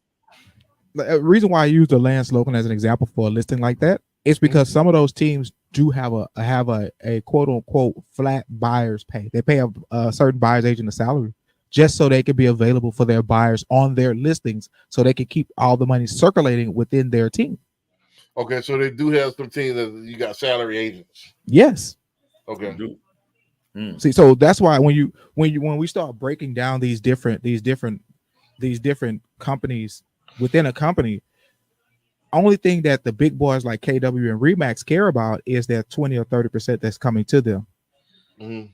The reason why I use the Lance Logan as an example for a listing like that is because some of those teams do have a quote unquote flat buyer's pay. They pay a certain buyer's agent a salary just so they can be available for their buyers on their listings, so they can keep all the money circulating within their team. Okay, so they do have some teams that you got salary agents. Yes. Okay. See, so that's why when we start breaking down these different companies within a company, only thing that the big boys like KW and Remax care about is that 20 or 30% that's coming to them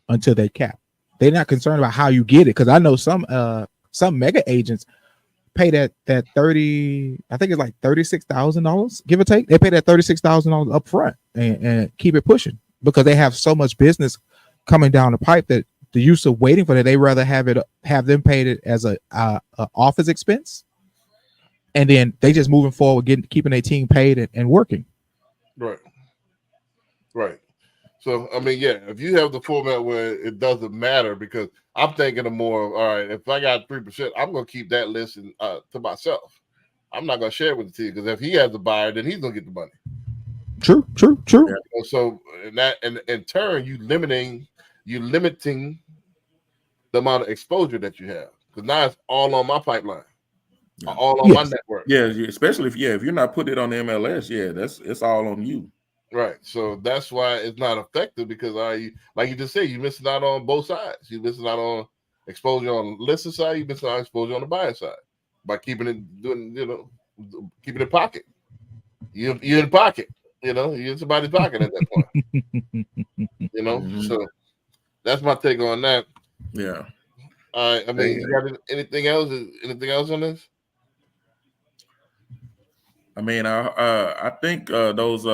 until they cap. They're not concerned about how you get it, because I know some mega agents pay that 30, I think it's like $36,000, give or take. They pay that $36,000 up front and keep it pushing, because they have so much business coming down the pipe that the use of waiting for that, they rather have them paid it as a office expense, and then they just moving forward, keeping their team paid and working. Right. So I mean, yeah, if you have the format where it doesn't matter, because I'm thinking of more of, all right, if I got 3%, I'm gonna keep that list to myself. I'm not gonna share it with the team, because if he has a buyer, then he's gonna get the money. True. Yeah. So in turn, you limiting the amount of exposure that you have, because now it's all on my pipeline, all on my network. Yeah, especially if you're not putting it on the MLS, it's all on you. Right. So that's why it's not effective, because like you just said, you're missing out on both sides. You're missing out on exposure on the listed side, you're missing out on exposure on the buyer side by keeping it pocket. You're in pocket. You're in somebody's pocket at that point. So that's my take on that. Yeah. I mean, you got anything else? Anything else on this? I mean, I think those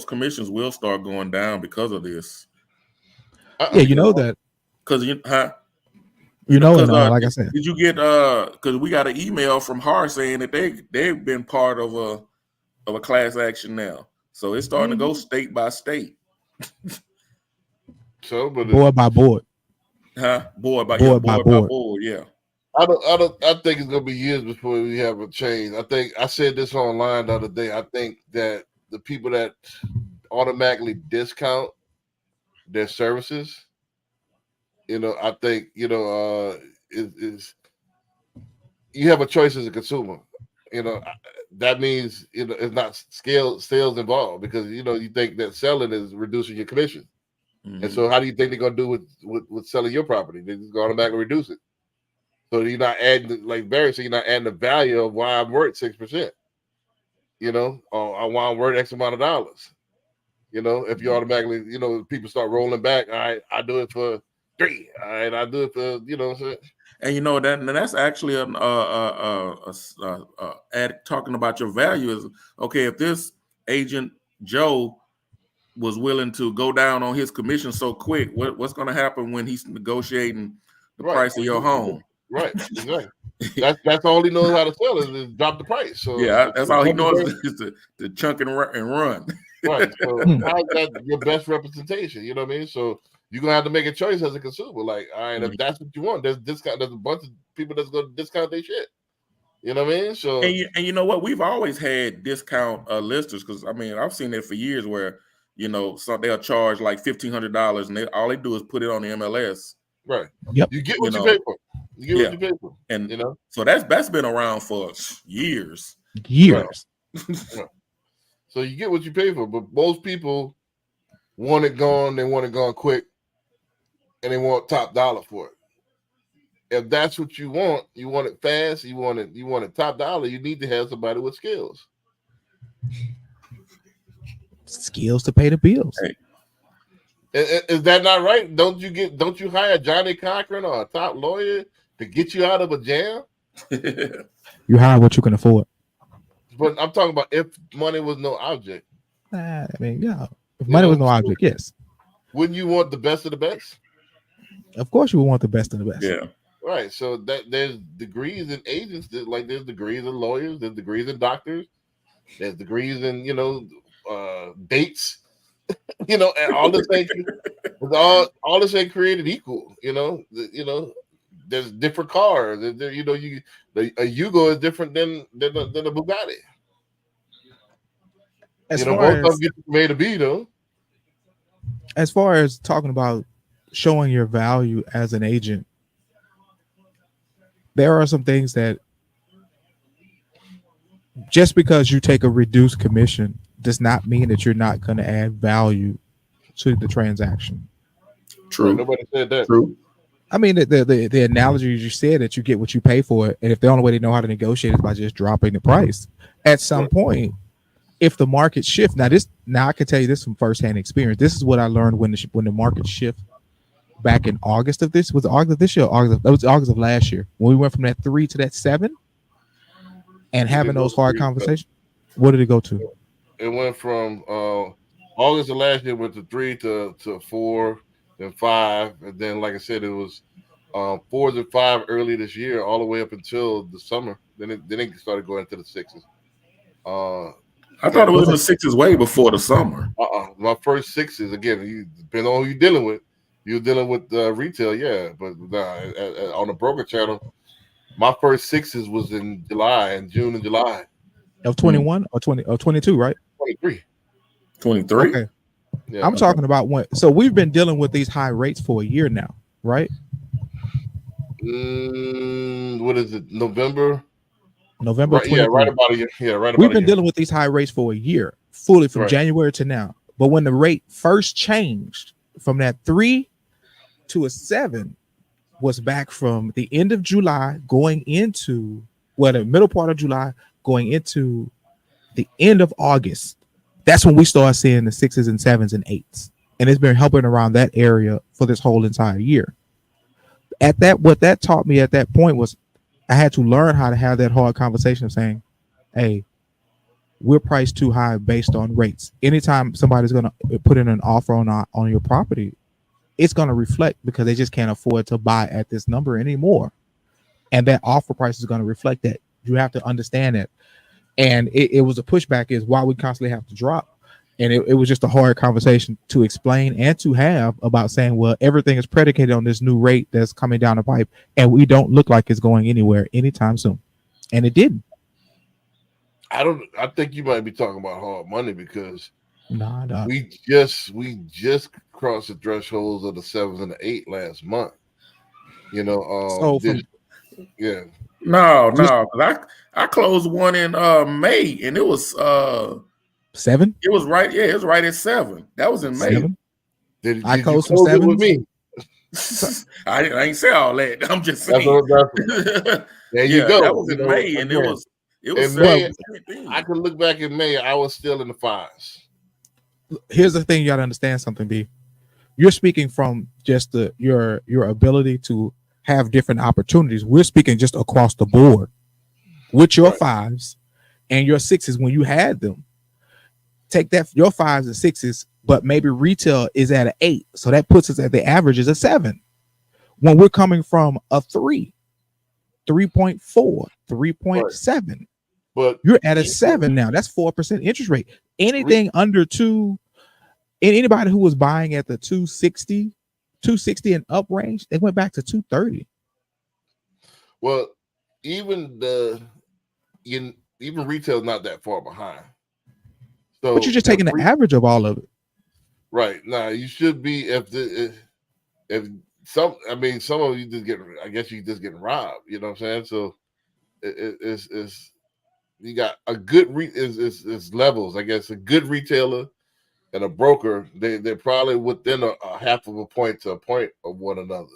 commissions will start going down because of this. You know that. Because like I said, did you get? Because we got an email from HAR saying that they've been part of a class action now, so it's starting to go state by state. So, but board by board. Board by board. Yeah. I think it's gonna be years before we have a change. I said this online the other day. I think that the people that automatically discount their services, I think is you have a choice as a consumer. That means it's not sales involved, because you think that selling is reducing your commission. And so how do you think they're going to do with selling your property? They're just going to automatically reduce it. So you're not adding, like Barry said, you're not adding the value of why I'm worth 6%, or why I'm worth X amount of dollars. If you automatically, people start rolling back, all right, I do it for 3. All right, I do it for, And that's actually talking about your value is, okay, if this agent Joe was willing to go down on his commission so quick, what's going to happen when he's negotiating the price of your home? Right, exactly. That's all he knows how to sell is drop the price. So that's all he knows is to chunk and run. Right. So how's that your best representation? You know what I mean? So you're gonna have to make a choice as a consumer. Like, all right, if that's what you want, there's a bunch of people that's gonna discount their shit. You know what I mean? So and you know what? We've always had discount listers, because I mean I've seen it for years where so they'll charge like $1,500 and all they do is put it on the MLS. Right. Yep. You get what you pay for. You get what you pay for. And so that's been around for years. Right. So you get what you pay for, but most people want it gone. They want it gone quick, and they want top dollar for it. If that's what you want it fast. You want it top dollar. You need to have somebody with skills. Skills to pay the bills. Hey. Is that not right? Don't you hire Johnny Cochran or a top lawyer to get you out of a jam? You hire what you can afford. But I'm talking about if money was no object. I mean, yeah. If money was no object, yes. Wouldn't you want the best of the best? Of course you would want the best of the best. Yeah. Right. So that there's degrees in agents, there's degrees in lawyers, there's degrees in doctors, there's degrees in dates. And all this ain't all this ain't created equal. There's different cars. A Yugo is different than a Bugatti. As both of them get made to be though. As far as talking about showing your value as an agent, there are some things that just because you take a reduced commission does not mean that you're not going to add value to the transaction. True. Right, nobody said that. True. I mean, the analogy you said that you get what you pay for it, and if the only way they know how to negotiate is by just dropping the price, at some point, if the market shift, now I can tell you this from firsthand experience. This is what I learned when the market shift back in August of this was it August of this year. That was August of last year when we went from that 3 to that 7, and having those hard conversations. What did it go to? It went from August of last year went to 3 to 4, then 5, and then like I said, it was 4 to 5 early this year, all the way up until the summer. Then it started going into the 6s. I thought it was in the 6s way before the summer. My first 6s, again, you depending on who you're dealing with. You're dealing with retail, yeah, but on the broker channel, my first 6s was in June and July of 21 or 20 or 22, right? 23. Okay. Yeah, I'm talking about when. So we've been dealing with these high rates for a year now, right? What is it? November. Right, yeah, right about a year. Yeah, right about We've been dealing with these high rates for a year, fully from January to now. But when the rate first changed from that 3 to a 7, was back from the end of July going into the middle part of July going into the end of August. That's when we start seeing the 6s and 7s and 8s, and it's been helping around that area for this whole entire year. What that taught me at that point was I had to learn how to have that hard conversation of saying, hey, we're priced too high based on rates. Anytime somebody's going to put in an offer on your property, it's going to reflect because they just can't afford to buy at this number anymore. And that offer price is going to reflect that. You have to understand that. And it was a pushback is why we constantly have to drop. And it was just a hard conversation to explain and to have about saying, well, everything is predicated on this new rate that's coming down the pipe, and we don't look like it's going anywhere anytime soon. And it didn't. I think you might be talking about hard money because nah. we just crossed the thresholds of the 7s and the 8 last month. You know, yeah. No, I closed one in May, and it was 7. It was right. Yeah, it was right at 7. That was in May. Did I closed some 7 with me? I ain't say all that. I'm just saying. There you go. That was in May, and it was in May. I can look back in May. I was still in the 5s. Here's the thing: you got to understand something, B. You're speaking from just your ability to have different opportunities. We're speaking just across the board with your 5s and your 6s when you had them. Take that your 5s and 6s, but maybe retail is at an 8, so that puts us at the average is a 7. When we're coming from a 3, 3.4, 3.7, but you're at a 7 now. That's 4% interest rate. Anything under 2, and anybody who was buying at the 260 and up range, they went back to 230. Well, even retail is not that far behind. So but you're just taking the average of all of it. Right. Now you should be if some of you just getting robbed. You know what I'm saying? So it's you got a good it's levels. I guess a good retailer and a broker, they're probably within a half of a point to a point of one another.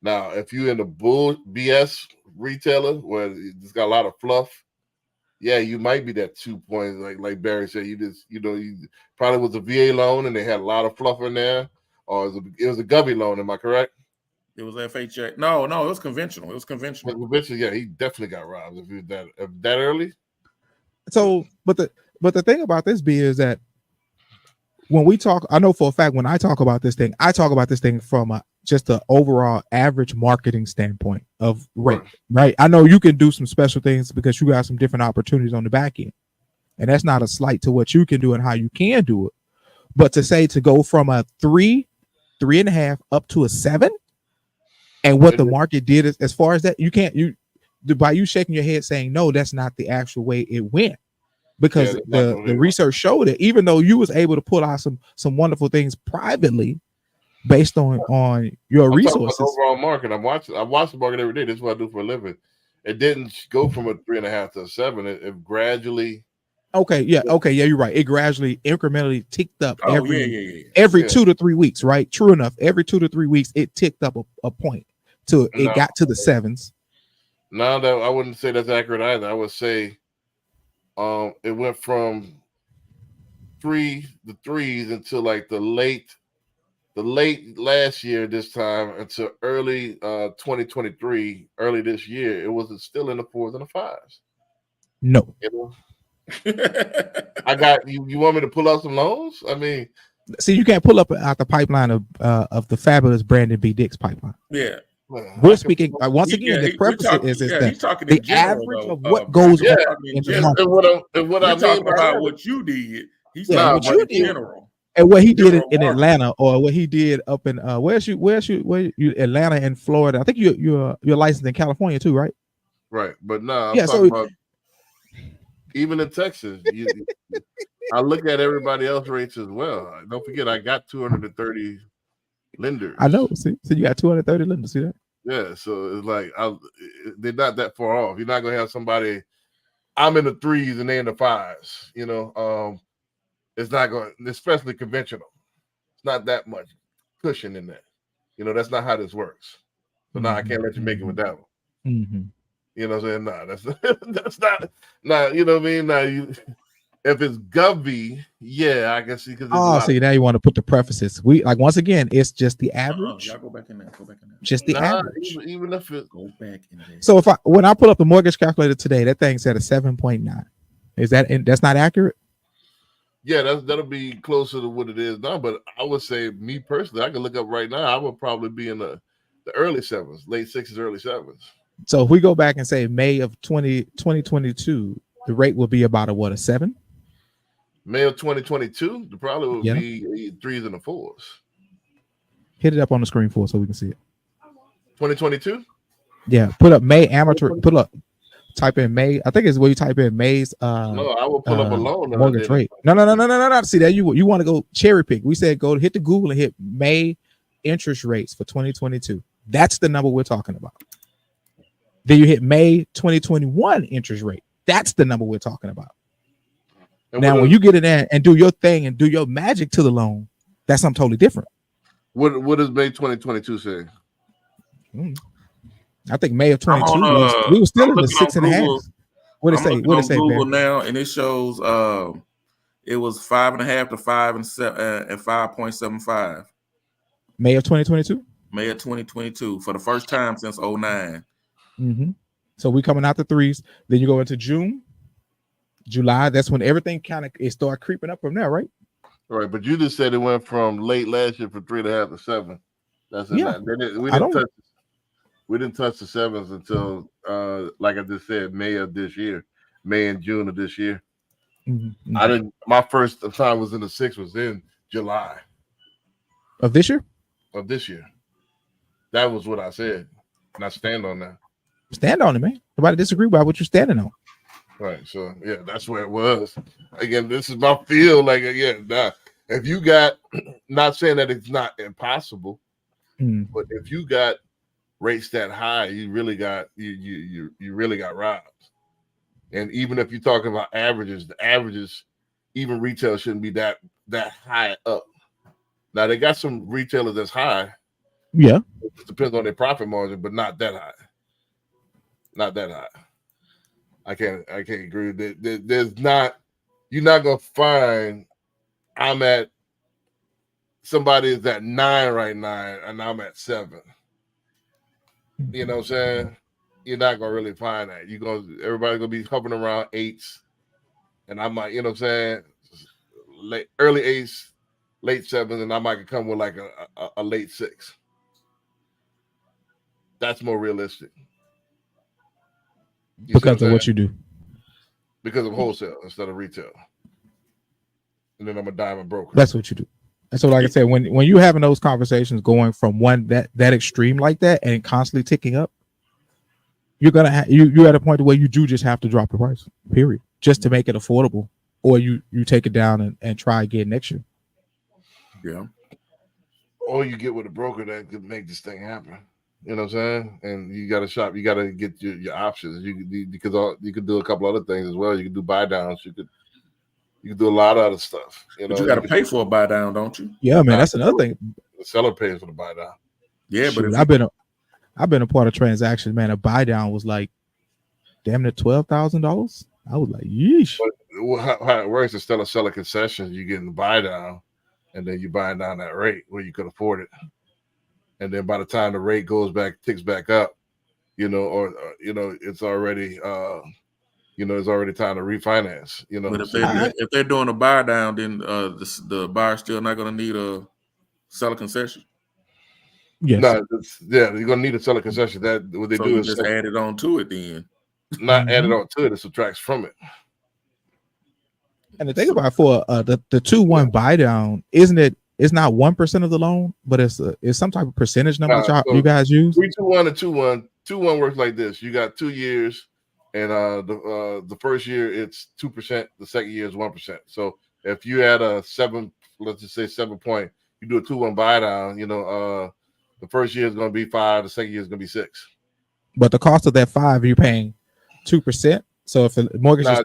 Now, if you're in the BS retailer where it's got a lot of fluff, yeah, you might be that 2 points, like Barry said. You probably was a VA loan and they had a lot of fluff in there, or it was a Govy loan. Am I correct? It was FHA. No, it was conventional. Yeah, he definitely got robbed if he was that early. So, but the thing about this B is that when we talk, I know for a fact when I talk about this thing, I talk about this thing from just the overall average marketing standpoint of rate, right? I know you can do some special things because you got some different opportunities on the back end, and that's not a slight to what you can do and how you can do it. But to say to go from a 3, 3.5 up to a 7, and what the market did as far as that, by you shaking your head saying no, that's not the actual way it went. Because the research showed it, even though you was able to pull out some wonderful things privately based on your resources. Overall market, I watch the market every day. This is what I do for a living. It didn't go from a 3.5 to a 7. It gradually Okay, yeah, you're right. It gradually, incrementally ticked up every Yeah. 2 to 3 weeks, right? True enough. Every 2 to 3 weeks, it ticked up a point till it got to the sevens. No, that I wouldn't say that's accurate either. I would say, it went from the threes until like the late last year this time until early 2023, early this year. It was still in the fours and the fives. No. You know? I got you. You want me to pull out some loans? I mean, see, you can't pull up out the pipeline of the fabulous Brandon B. Dick's pipeline. Yeah, we're speaking once again. The preface is that he's talking the in general, average though, of what goes on in in the general. market. And what We're I mean talking by about that, what you did. He's Yeah, talking what about you in did. general. And what he did in General Atlanta, or what he did up in where you Atlanta and Florida. I think you're licensed in California too, right? right? But no, I'm Yeah. talking So about even in Texas. I look at everybody else rates as well. Don't forget, I got 230 lenders. I know. See, so you got 230 lenders. See that? Yeah, so it's like they're not that far off. You're not gonna have somebody. I'm in the threes and they in the fives. You know, it's not going, especially conventional. It's not that much cushion in that. You know, that's not how this works. So now I can't let you make it with that one. Mm-hmm. You know what I'm saying? Nah, that's not. Nah, you know what I mean? Nah, if it's Govy, yeah, I can see. See, now you want to put the prefaces. We like once again, it's just the average. Y'all go back in there. Just the average. Even if it go back in there. So when I pull up the mortgage calculator today, that thing's at a 7.9. Is that's not accurate? Yeah, that'll be closer to what it is now. But I would say, me personally, I can look up right now. I would probably be in the early sevens, late sixes, early sevens. So if we go back and say May of 2022, the rate will be about a 7. May of 2022, the probably would be threes and the fours. Hit it up on the screen for us so we can see it. 2022? Yeah, put up May amateur. Type in May. I think it's where you type in May's. No, I will pull up a loan mortgage rate. No. See that you want to go cherry pick. We said go hit the Google and hit May interest rates for 2022. That's the number we're talking about. Then you hit May 2021 interest rate. That's the number we're talking about. And now, when you get in there and do your thing and do your magic to the loan, that's something totally different. What does May 2022 say? I think May of 22. We were still in the 6.5. What it say? What it say, Google now, and it shows it was 5.5 to 5 and 5.75. May of 2022. May of 2022 for the first time since 09. Mm-hmm. So we coming out the threes. Then you go into June, July. That's when everything kind of start creeping up from there, right? Right, but you just said it went from late last year from 3.5 to 7. That's we didn't touch the sevens until like I just said, May of this year, May and June of this year. Mm-hmm. I didn't. My first time was in the 6 was in July of this year. That was what I said, and I stand on that. Stand on it, man. Nobody disagree about what you're standing on. Right. So yeah, that's where it was. Again, this is my feel. Like if you got, not saying that it's not impossible, but if you got rates that high, you really got you really got robbed. And even if you're talking about averages, the averages, even retail shouldn't be that high up. Now they got some retailers that's high. Yeah. It depends on their profit margin, but not that high. Not that high. I can't agree with that. There's not, you're not gonna find I'm at somebody is at 9 right now and I'm at 7. You know what I'm saying? You're not gonna really find that. Everybody's gonna be hovering around 8s, and I might, you know what I'm saying, early 8s, late 7s, and I might come with like a late 6. That's more realistic. Because of what you do. Because of wholesale instead of retail. And then I'm a diamond broker. That's what you do. And so, like I said, when you're having those conversations going from one that extreme like that and constantly ticking up, you're gonna you're at a point where you do just have to drop the price, period, just to make it affordable, or you take it down and try again next year. Yeah. Or you get with a broker that could make this thing happen. You know what I'm saying? And you got to shop. You got to get your options. You could do a couple other things as well. You could do buy downs. You could You can do a lot of other stuff. You But know, you got to pay for a buy down, don't you? Yeah, man, Nah, that's another thing. the seller pays for the buy down. Yeah, but Shoot, if I've been a part of transactions, man. A buy down was like damn near $12,000. I was like, yeesh. But how it works is instead of selling concessions, you getting the buy down, and then you buying down that rate where you could afford it. And then by the time the rate ticks back up, you know, or it's already it's already time to refinance. You know, but if so if they're doing a buy down, then the buyer's still not going to need a seller concession. Yes. no, you're gonna need to sell a concession. That what they So do you is just add it on to it then. not add it on to it; it subtracts from it. And the thing about for the 2-1 buy down, isn't it? It's not 1% of the loan, but it's some type of percentage number that you guys use. 3-2-1 and 2-1. 2-1 works like this: you got 2 years, and the first year it's 2%. The second year is 1%. So if you had a 7, let's just say 7 point, you do a 2-1 buy down. The first year is going to be 5. The second year is going to be 6. But the cost of that 5, you're paying 2%. So if the mortgage is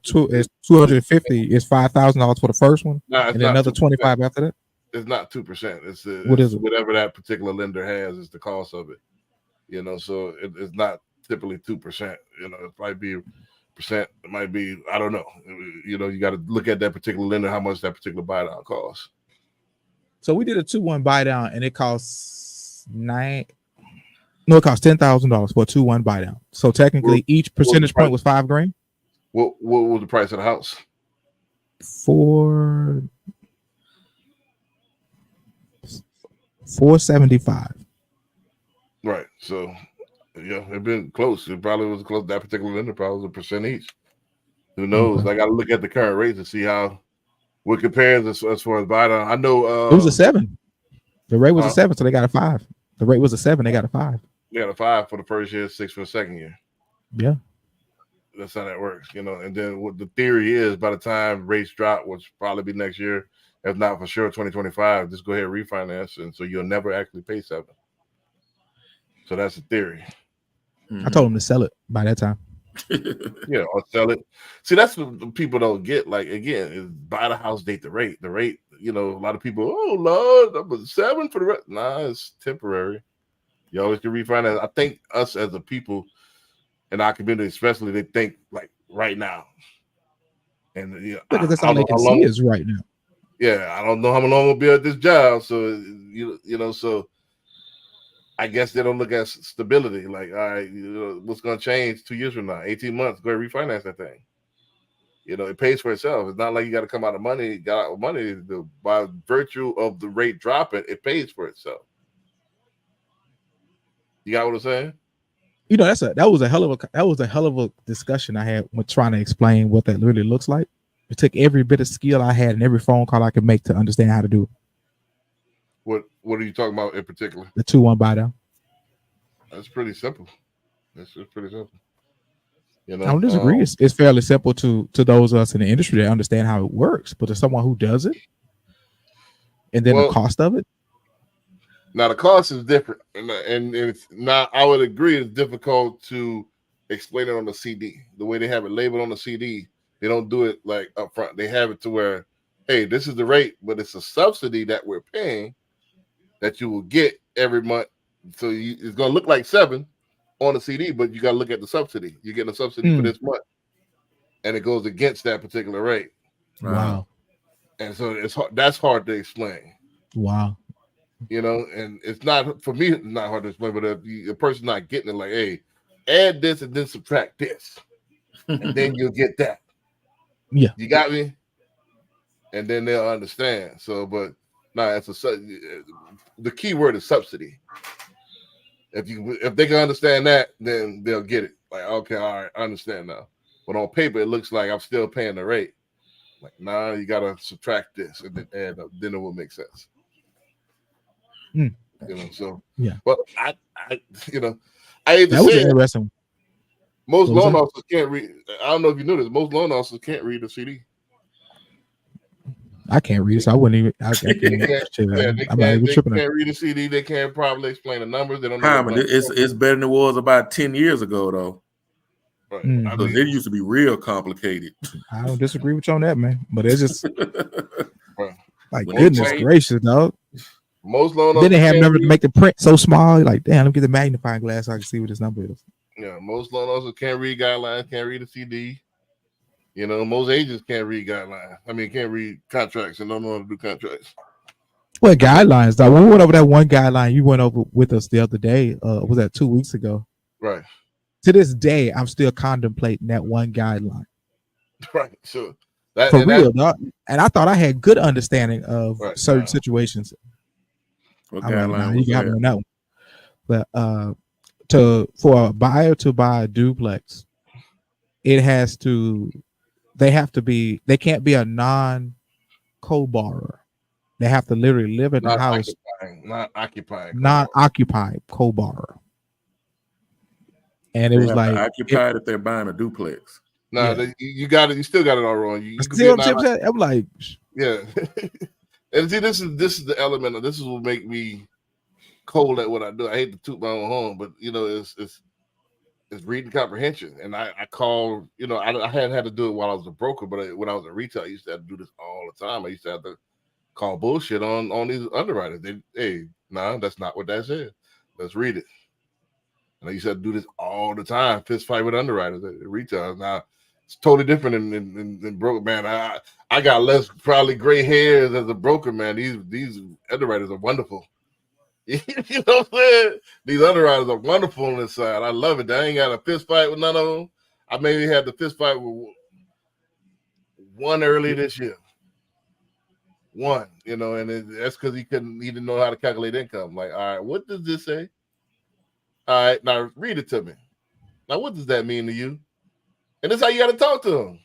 $250, it's $5,000 for the first one, and then another 25 after that. It's not 2%. It's it? Whatever that particular lender has is the cost of it. So it's not typically 2%. It might be percent. It might be, I don't know. You got to look at that particular lender, how much that particular buy down costs. So we did a 2-1 buy down, and it costs it cost $10,000 for a 2-1 buy down. So technically, each percentage point was $5,000. What was the price of the house? $475. Right. So yeah, it's been close. It probably was close. That particular lender probably was a percent each. Who knows? Okay. I got to look at the current rates to see what compares as far as buy down. I know it was a 7. The rate was a 7, so they got a 5. The rate was a 7, they got a 5. They got a 5 for the first year, 6 for the second year. Yeah. That's how that works, And then what the theory is, by the time rates drop, which probably be next year, if not for sure 2025, just go ahead and refinance, and so you'll never actually pay 7. So that's the theory. I told them to sell it by that time. Yeah, or sell it. See, that's what people don't get. Like, again, is buy the house, date the rate. The rate, a lot of people, oh Lord, that was 7 for the rest. Nah, it's temporary. You always can refinance. I think us as a people in our community, especially, they think like right now. And because that's all they can see is right now. Yeah, I don't know how long I'll be at this job. So so I guess they don't look at stability. Like, all right, what's going to change 2 years from now? 18 months, go ahead, refinance that thing. It pays for itself. It's not like you got to come out of money. Got out of money by virtue of the rate dropping. It pays for itself. You got what I'm saying? That was a hell of a discussion I had when trying to explain what that really looks like. It took every bit of skill I had and every phone call I could make to understand how to do it. What are you talking about in particular? The 2-1 buy down. That's pretty simple. That's just pretty simple. I don't disagree. It's fairly simple to those of us in the industry that understand how it works, but to someone who does it, and then the cost of it. Now the cost is different, and it's not. I would agree it's difficult to explain it on the CD. The way they have it labeled on the CD, they don't do it like up front. They have it to where, hey, this is the rate, but it's a subsidy that we're paying that you will get every month. So it's going to look like 7 on the CD, but you got to look at the subsidy. You're getting a subsidy for this month, and it goes against that particular rate. Wow. And so it's hard. That's hard to explain. Wow. And it's not, for me, it's not hard to explain, but if a person's not getting it, like, hey, add this and then subtract this, and then you'll get that. Yeah. You got me? And then they'll understand. So, but it's the key word is subsidy. If they can understand that, then they'll get it. Like, okay, all right, I understand now. But on paper, it looks like I'm still paying the rate. Like, nah, you gotta subtract this and then add up. Then it will make sense. So yeah. But I that was interesting. Most loan officers can't read. I don't know if you knew this. Most loan officers can't read the CD. I can't read it, so I wouldn't even. They can't read the CD. They can't probably explain the numbers. They don't know. It's better than it was about 10 years ago, though. Right. Mhm. I Because mean, it used to be real complicated. I don't disagree with you on that, man. But it's just right. like When they goodness change- gracious, dog. Most loan Then they officers have can't never to read. make the print so small. Like, damn, let me get the magnifying glass so I can see what this number is. Yeah, most loan officers can't read guidelines, can't read a CD. You know, most agents can't read guidelines. I mean, can't read contracts and don't know how to do contracts. Well, guidelines, though. When we went over that one guideline you went over with us the other day, was that 2 weeks ago? Right. To this day, I'm still contemplating that one guideline. Right. So that For and real, dog. And I thought I had good understanding of Right, certain nah. situations. What I'm like, nah, guideline you was got me that? on that one. But for a buyer to buy a duplex, it has to. They can't be a non-co-borrower. They have to literally live in the not house, occupying. non-occupied co-borrower. And it They was have to like, occupy it if they're buying a duplex. No, Yeah. you got it. You still got it all wrong. You could see be a what Chip said? I'm like, yeah. And see, this is the element of this is what make me cold at what I do. I hate to toot my own horn, but you know, it's reading comprehension. And I call, you know, I hadn't had to do it while I was a broker, but when I was in retail, I used to have to do this all the time. I used to have to call bullshit on these underwriters. That's not what that said. Let's read it. And I used to have to do this all the time, fist fight with underwriters at retail. Now it's totally different than broker, man. I got less probably gray hairs as a broker, man. These underwriters are wonderful. You know what I'm saying? These underwriters are wonderful on this side. I love it. I ain't got a fist fight with none of them. I maybe had the fist fight with one early this year. One, you know, and that's because he didn't know how to calculate income. Like, all right, what does this say? All right, now read it to me. Now, what does that mean to you? And that's how you got to talk to them.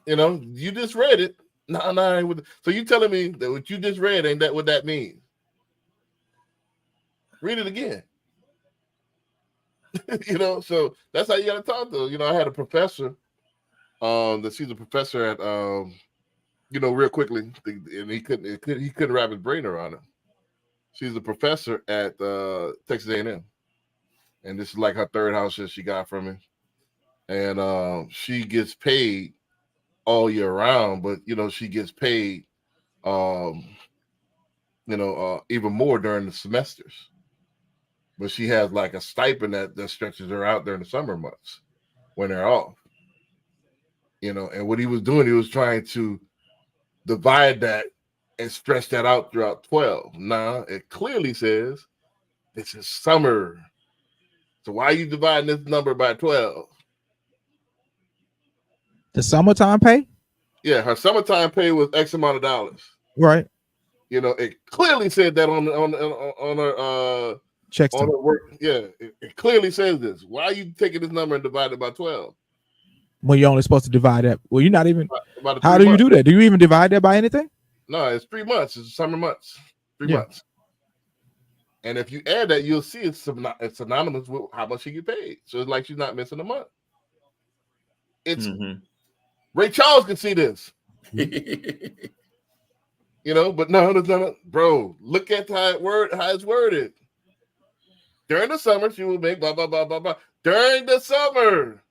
You know, you just read it. No. So you telling me that what you just read ain't that what that means? Read it again. You know, so that's how you got to talk to them. You know, I had a professor. That she's a professor at you know, real quickly, and he couldn't wrap his brain around it. She's a professor at Texas A&M, and this is like her third house that she got from me. And she gets paid all year round, but you know, she gets paid even more during the semesters. But she has like a stipend that stretches her out during the summer months when they're off. You know, and what he was doing, he was trying to divide that and stretch that out throughout 12. Now it clearly says this is summer. So why are you dividing this number by 12? the summertime pay? Yeah, her summertime pay was X amount of dollars. Right. You know, it clearly said that on her Checks on her work. Yeah, it clearly says this. Why are you taking this number and dividing it by 12? When you're only supposed to divide that. Well, you're not even. About How do you do that? Do you even divide that by anything? No, it's 3 months. It's summer months. 3 Yeah. months. And if you add that, you'll see it's synonymous with how much she get paid. So it's like she's not missing a month. It's Ray Charles can see this. You know, but no, bro. Look at how it's worded. During the summer, she will make blah blah blah blah blah. During the summer.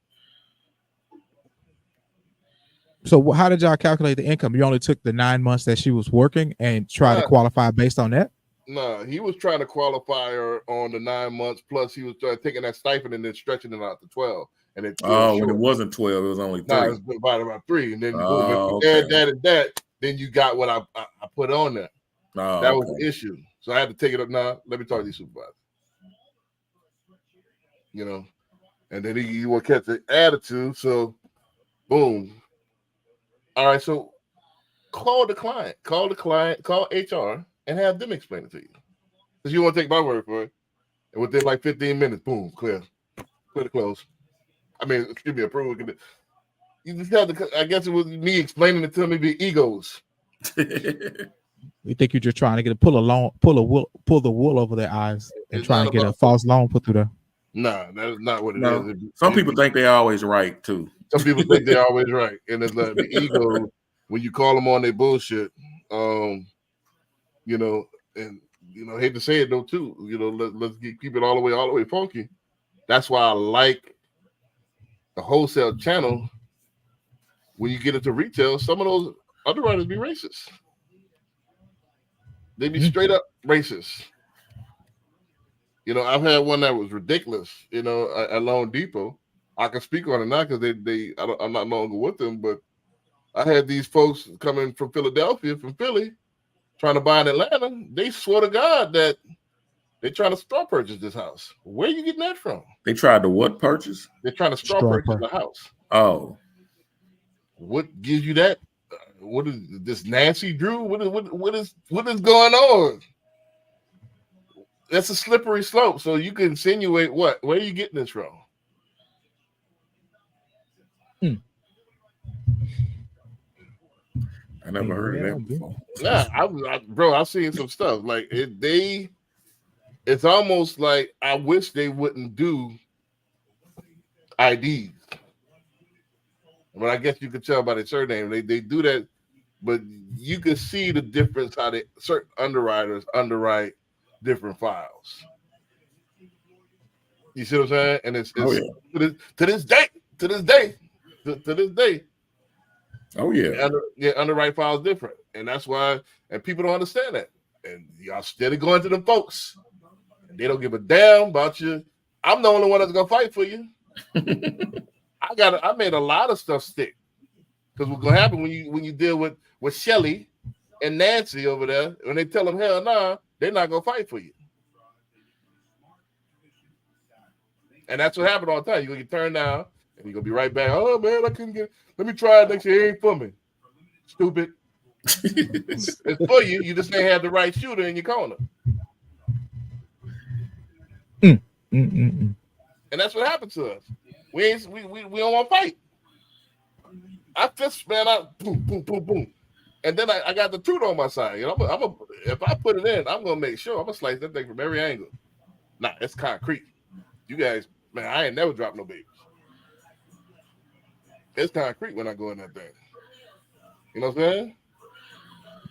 So how did y'all calculate the income? You only took the 9 months that she was working and try to qualify based on that? No, he was trying to qualify her on the 9 months. Plus, he was taking that stipend and then stretching it out to 12. And it when it wasn't 12, it was only 3. No, it's about 3. And then boom, if you add that and that, then you got what I put on there. That was the issue. So I had to take it up. Now, let me talk to these supervisors. You know, and then he will catch the attitude. So, boom. All right, so call the client, call HR, and have them explain it to you. Because you want to take my word for it. And within like 15 minutes, boom, clear the close. I mean, excuse me, approve. You just have to. I guess it was me explaining it to me. Be egos. You think you're just trying to pull the wool over their eyes and trying to get a false loan put through there? Nah, that is not what it is. Some people think they're always right too. Some people think they're always right, and it's like the ego when you call them on their bullshit. You know, and you know, hate to say it though too. You know, let's keep it all the way funky. That's why I like the wholesale channel. When you get into retail, some of those underwriters be racist. They be straight up racist. You know, I've had one that was ridiculous. You know, at Loan Depot. I can speak on it now because I'm not no longer with them. But I had these folks coming from Philadelphia, from Philly, trying to buy in Atlanta. They swear to God that they're trying to straw purchase this house. Where are you getting that from? They tried to what purchase? They're trying to straw purchase the house. Oh, what gives you that? What is this, Nancy Drew? What is going on? That's a slippery slope. So you can insinuate what? Where are you getting this from? I never heard of that before. Yeah, bro, I've seen some stuff like it. It's almost like I wish they wouldn't do IDs. But I guess you could tell by their surname. They do that, but you can see the difference how certain underwriters underwrite different files. You see what I'm saying? And it's to this day. Oh yeah. Underwrite files different, and that's why. And people don't understand that. And y'all steady going to them folks. And they don't give a damn about you. I'm the only one that's gonna fight for you. I made a lot of stuff stick. Because what's gonna happen when you deal with Shelly and Nancy over there, when they tell them hell nah, they're not gonna fight for you. And that's what happened all the time. You're gonna get turned down and you're gonna be right back. Oh man, I couldn't get it. Let me try it next year. It ain't for me. Stupid. It's for you. You just ain't had the right shooter in your corner. And that's what happened to us. We don't want to fight. I just boom. And then I got the truth on my side. You know, if I put it in, I'm gonna make sure I'm gonna slice that thing from every angle. Nah, it's concrete. You guys, man, I ain't never dropped no babies. It's concrete when I go in that thing. You know what I'm saying?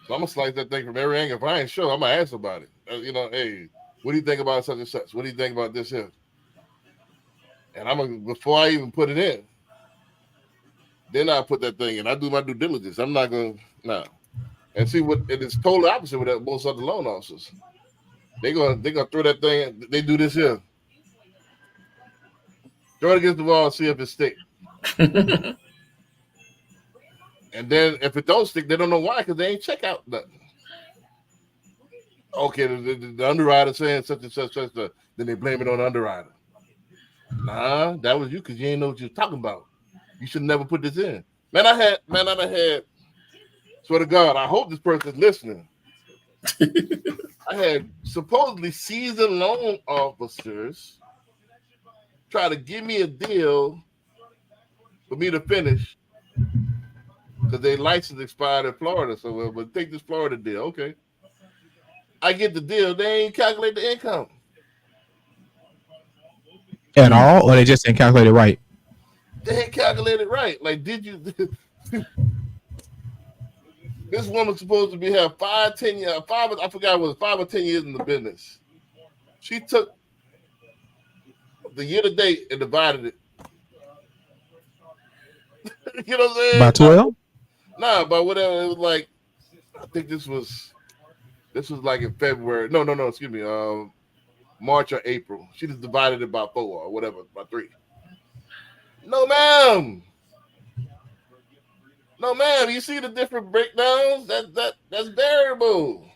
So I'm gonna slice that thing from every angle. If I ain't sure, I'm gonna ask about it. You know, hey, what do you think about such and such? What do you think about this here? And I'm gonna, before I even put it in, then I put that thing in. I do my due diligence. I'm not gonna and see what it is totally opposite with most other loan officers. They're gonna throw that thing in. They do this here. Throw it against the wall and see if it sticks. And then if it don't stick, they don't know why, because they ain't check out nothing. Okay, the underwriter saying such and such, then they blame it on the underwriter. Nah, that was you because you ain't know what you was talking about. You should never put this in. Man, I had, swear to God, I hope this person's listening. I had supposedly seasoned loan officers try to give me a deal for me to finish because their license expired in Florida. So we'll take this Florida deal. Okay. I get the deal. They ain't calculate the income. At all, or they just didn't calculate it right? They ain't calculated right. Like, did you? This woman's supposed to have 5 or 10 years in the business. She took the year to date and divided it. You know what I'm saying? By 12? Nah, by whatever. It was like, I think this was like in February. No, excuse me. March or April. She just divided it by 4 or whatever, by 3. No, ma'am. You see the different breakdowns? That's variable.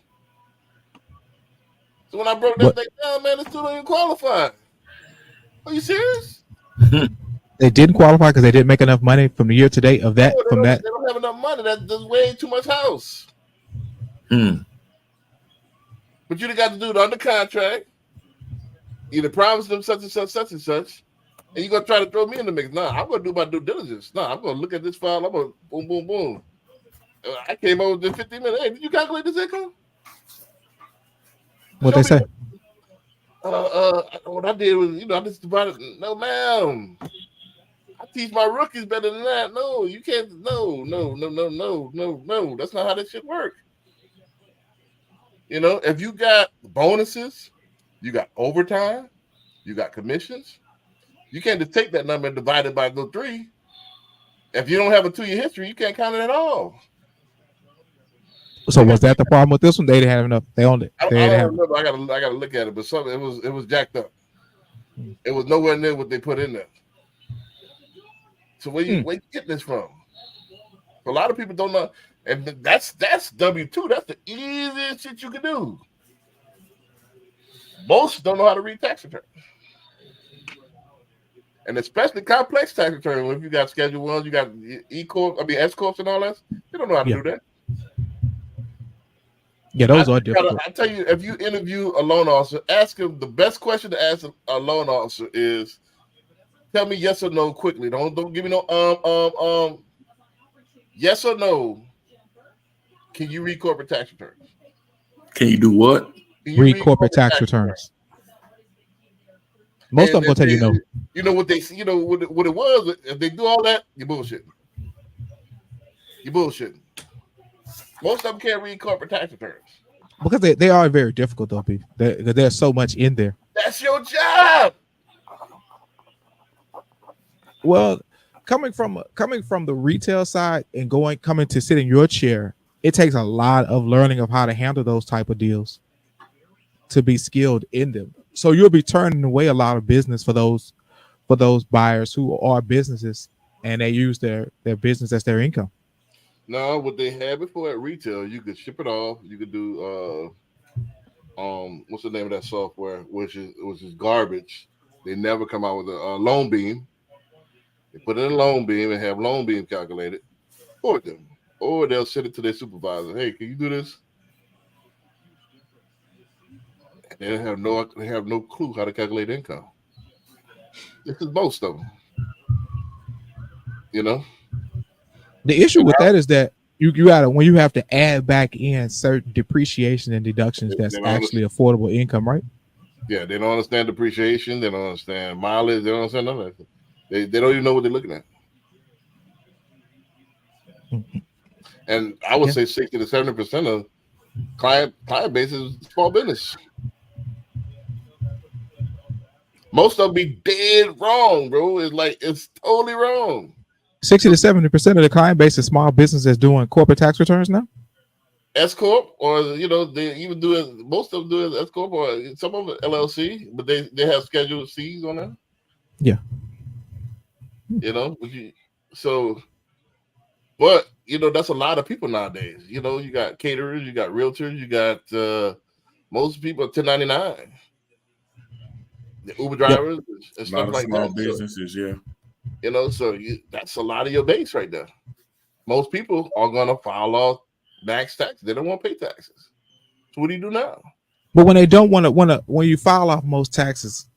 So when I broke that thing down, man, it still don't even qualify. Are you serious? They didn't qualify because they didn't make enough money from the year to date of that. No, they don't have enough money. That's way too much house. But you got to do it under contract. Either promise them such and such, and you're gonna try to throw me in the mix. Nah, I'm gonna do my due diligence. Nah, I'm gonna look at this file. I'm gonna boom. I came over in 15 minutes. Hey, did you calculate this income? What they say? What I did was, I just divided. No, ma'am. I teach my rookies better than that. No, you can't. No. That's not how that shit work. If you got bonuses, you got overtime, you got commissions, You can't just take that number and divide it by the 3. If you don't have a 2-year history, you can't count it at all. So was that the problem with this one? They didn't have enough. They owned it. I don't remember. I gotta look at it, but something it was jacked up. It was nowhere near what they put in there. So where you get this from? A lot of people don't know, and that's W-2. That's the easiest shit you can do. Most don't know how to read tax returns, and especially complex tax returns. If you got Schedule 1, you got S corps, and all that. They don't know how to do that. Yeah, those are difficult. I tell you, if you interview a loan officer, ask him the best question to ask a loan officer is, "Tell me yes or no quickly. Don't give me no yes or no. Can you read corporate tax returns? Can you do what? Read corporate tax returns. Most of them gonna tell you no. You know what they see. You know what it was. If they do all that, you're bullshitting. You're bullshitting. Most of them can't read corporate tax returns because they are very difficult though, B. There's so much in there. That's your job. Well, coming from the retail side and coming to sit in your chair, it takes a lot of learning of how to handle those type of deals to be skilled in them. So you'll be turning away a lot of business for those buyers who are businesses and they use their business as their income. No, what they had before at retail, you could ship it off. You could do what's the name of that software, which is garbage. They never come out with a loan beam. They put it in a loan beam and have loan beam calculated for them, or they'll send it to their supervisor. Hey, can you do this? And they have no clue how to calculate income. This is most of them, you know. The issue with that is that you gotta, when you have to add back in certain depreciation and deductions, that's actually affordable income, right? Yeah, they don't understand depreciation. They don't understand mileage. They don't understand none of that. They don't even know what they're looking at. Mm-hmm. And I would say 60 to 70% of client base is small business. Most of them be dead wrong, bro. It's totally wrong. 60 to 70% of the client base is small businesses doing corporate tax returns now. S corp, or they even do it. Most of them do it S corp, or some of them LLC, but they have Schedule C's on there. Yeah. But that's a lot of people nowadays. You got caterers, you got realtors, you got most people are 1099. The Uber drivers and stuff like small that. Businesses, so that's a lot of your base right there. Most people are gonna file off max tax. They don't want to pay taxes. So what do you do now? But when they don't want to, when you file off most taxes,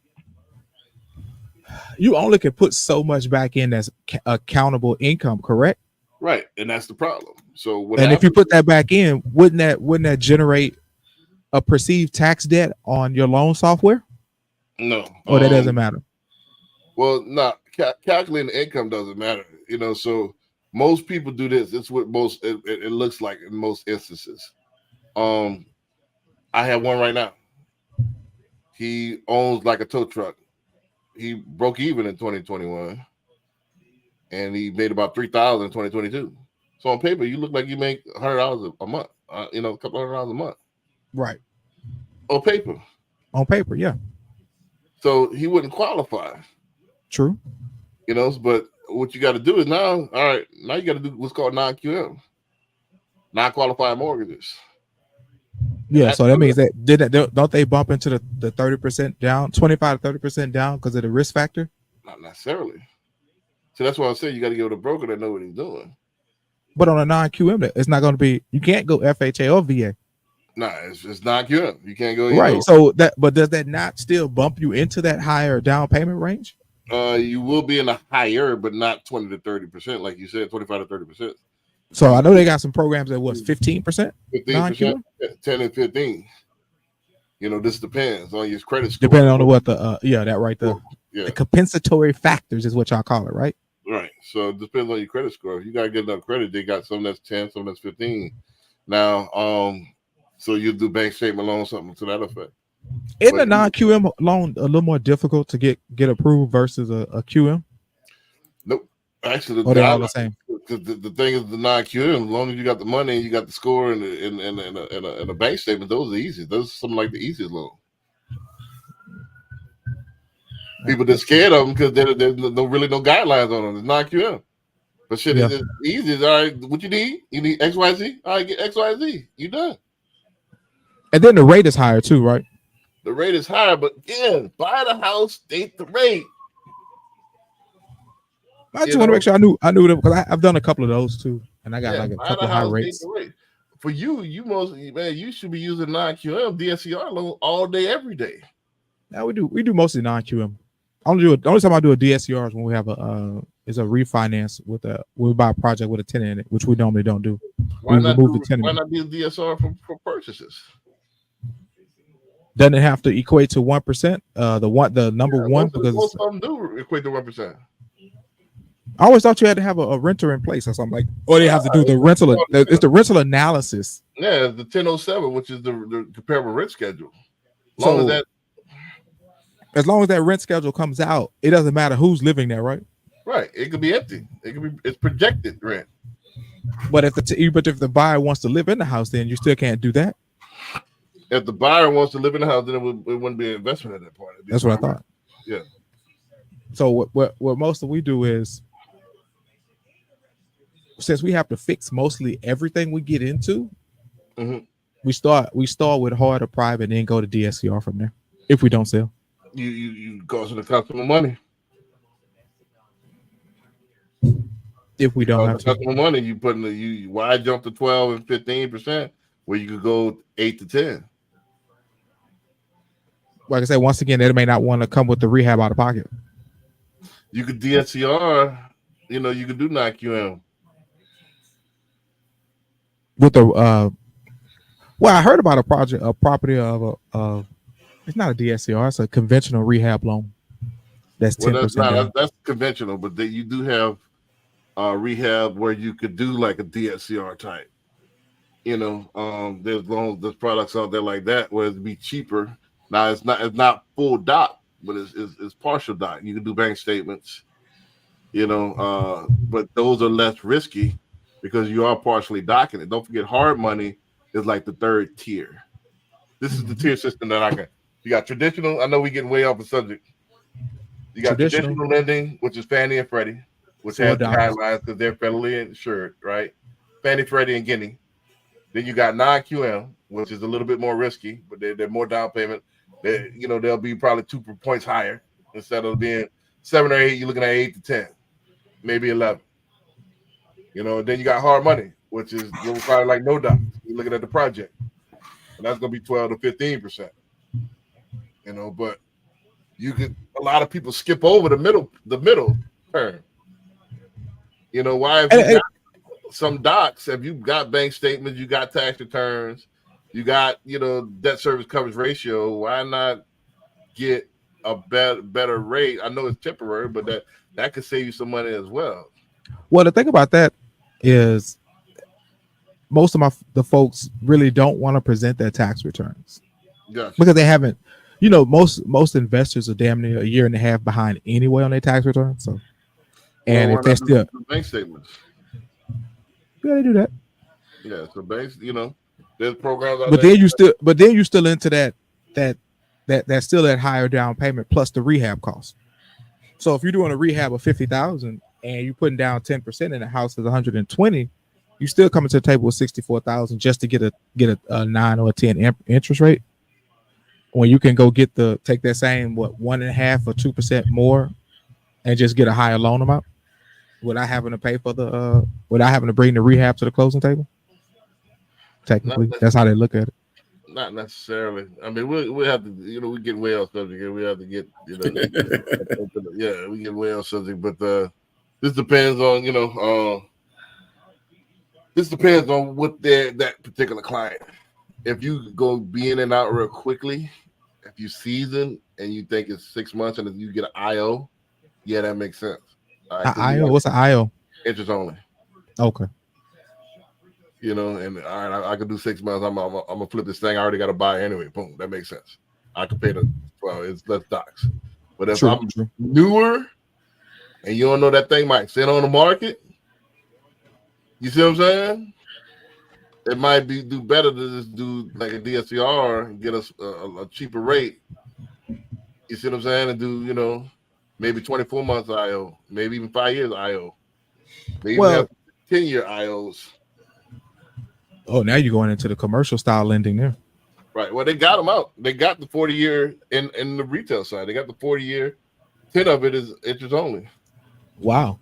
you only can put so much back in as accountable income, correct? Right, and that's the problem. So if you put that back in, wouldn't that generate a perceived tax debt on your loan software? No, or that doesn't matter. Well, no, calculating income doesn't matter. So most people do this. It's what it looks like in most instances. I have one right now. He owns like a tow truck. He broke even in 2021, and he made about $3,000 in 2022. So on paper, you look like you make $100 a month. A couple $100 a month. Right. On paper. On paper, yeah. So he wouldn't qualify. True. But what you got to do is now you got to do what's called non-QM, non-qualified mortgages. Yeah, so that means that don't they bump into the 30% down, 25 to 30% down because of the risk factor? Not necessarily. So that's why I say you got to go to a broker that know what he's doing. But on a non-QM, it's not going to be. You can't go FHA or VA. Nah, it's non-QM. You can't go. Right. So but does that not still bump you into that higher down payment range? You will be in a higher, but not 20 to 30%, like you said, 25 to 30%. So I know they got some programs that was 15%, 15%, 10 and 15. This depends on your credit score. Depending on what the compensatory factors is what y'all call it, right? Right. So it depends on your credit score. If you got to get enough credit, they got some that's 10, some that's 15. Now, so you do bank statement loan, something to that effect. Isn't But a non-QM loan a little more difficult to get approved versus a QM? nope. Actually, Or they all the same? the thing is the non-QM. As long as you got the money, you got the score and a bank statement. Those are easy. Those are some like the easiest loan. People just scared of them because there's no really no guidelines on them. It's non-QM. But shit, Yeah. it's easy. It's all right. What you need? You need XYZ? All right, get XYZ. You done. And then the rate is higher too, right? The rate is higher, but again, buy the house, state the rate. I just want to make sure I knew them because I've done a couple of those too, and I got like a buy couple the of high house, rates. state the rate. For you mostly, man, you should be using non-QM DSCR loan all day, every day. Now we do mostly non-QM. The only time I do a DSCR is when we have a refinance we buy a project with a tenant in it, which we normally don't do. Why not do Mm-hmm. DSR for purchases? Doesn't it have to equate to 1%? The number one, because most of them do equate to 1%. I always thought you had to have a renter in place or something like, or they have to do the rental. It's the rental analysis. Yeah, the 1007, which is the comparable rent schedule. As long as that rent schedule comes out, it doesn't matter who's living there, right? Right. It could be empty. It's projected rent. But if the buyer wants to live in the house, then you still can't do that. If the buyer wants to live in the house, then it wouldn't be an investment at that point. That's what I thought. Yeah. So what most of we do is, since we have to fix mostly everything we get into, we start with hard or private and then go to DSCR from there. If we don't sell, you costing the customer money. If we don't have customer money, you put in why jump to 12 and 15% where you could go 8 to 10. Like I said, once again, they may not want to come with the rehab out of pocket. You could DSCR, you could do non-QM. With the I heard about a property of it's not a DSCR, it's a conventional rehab loan. That's 10%. That's conventional, but you do have rehab where you could do like a DSCR type. There's products out there like that where it'd be cheaper. Now it's not full doc, but it's partial doc. You can do bank statements, but those are less risky because you are partially docking it. Don't forget, hard money is like the third tier. This is the tier system that you got traditional. I know we're getting way off the subject. You got traditional lending, which is Fannie and Freddie, which has guidelines because they're federally insured, right? Fannie, Freddie, and Guinea. Then you got non-QM, which is a little bit more risky, but they're more down payment. They'll be probably 2 points higher instead of being 7 or 8. You're looking at 8 to 10, maybe 11. Then you got hard money, which is probably like no doc. You're looking at the project, and that's gonna be 12 to 15%. But a lot of people skip over the middle term. Why? If you got some docs, if you got bank statements, you got tax returns, you got debt service coverage ratio, why not get a better rate? I know it's temporary, but that could save you some money as well. Well, the thing about that is most of the folks really don't want to present their tax returns. Gotcha. Because they haven't. Most investors are damn near a year and a half behind anyway on their tax returns. So, and if they still bank statements, yeah, they do that. Yeah, so banks, there's programs. But then you still into that's still that higher down payment plus the rehab cost. So if you're doing a rehab of 50,000 and you're putting down 10% and the house is 120, you still coming to the table with 64,000 just to get a 9 or a 10 interest rate. When you can go take that same 1.5 or 2% more and just get a higher loan amount without having to pay for without having to bring the rehab to the closing table. Technically, that's how they look at it. Not necessarily. I mean, we have to, we get way off subject here. We have to get, we get way off subject. But this depends on, this depends on what that particular client. If you go be in and out real quickly, if you season and you think it's 6 months and if you get an IO, yeah, that makes sense. IO? What's an IO? Interest only. Okay. And all right, I could do 6 months. I'm gonna flip this thing. I already got to buy anyway. Boom, that makes sense. I can pay it's less docs. But if True, I'm true. newer and you don't know that thing might sit on the market, you see what I'm saying? It might do better to just do like a DSCR and get us a cheaper rate. You see what I'm saying? And do, maybe 24 months IO, maybe even 5 years IO. They even have 10-year IOs. Oh, now you're going into the commercial style lending there. Right. Well, they got them out. They got the 40-year in the retail side. They got the 40-year. 10 of it is interest only. Wow.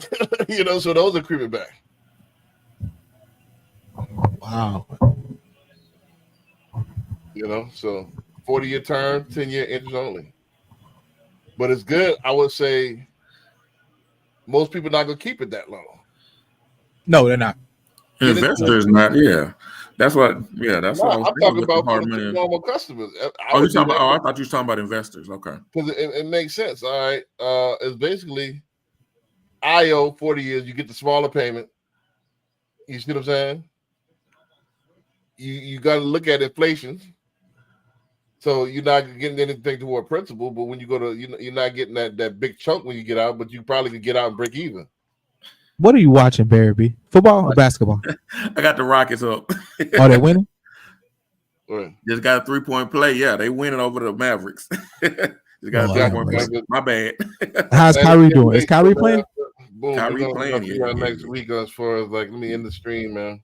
So those are creeping back. Wow. So 40-year term, 10-year interest only. But it's good. I would say most people not gonna keep it that long. No, they're not. Investors not. Yeah, that's what. Yeah, that's what I was I'm talking about for the normal customers. I thought you were talking about investors. Okay, because it makes sense. All right, it's basically IO 40 years. You get the smaller payment. You see what I'm saying? You got to look at inflation. So you're not getting anything toward principal, but when you go to, you're not getting that big chunk when you get out, but you probably could get out and break even. What are you watching, Barry B? Football or basketball? I got the Rockets up. Are they winning? Right. Just got a 3-point play. Yeah, they winning over the Mavericks. Just got a 3-point play. My bad. How's Kyrie doing? Is Kyrie playing? Boom, Kyrie playing next week as far as like, let me end the stream, man.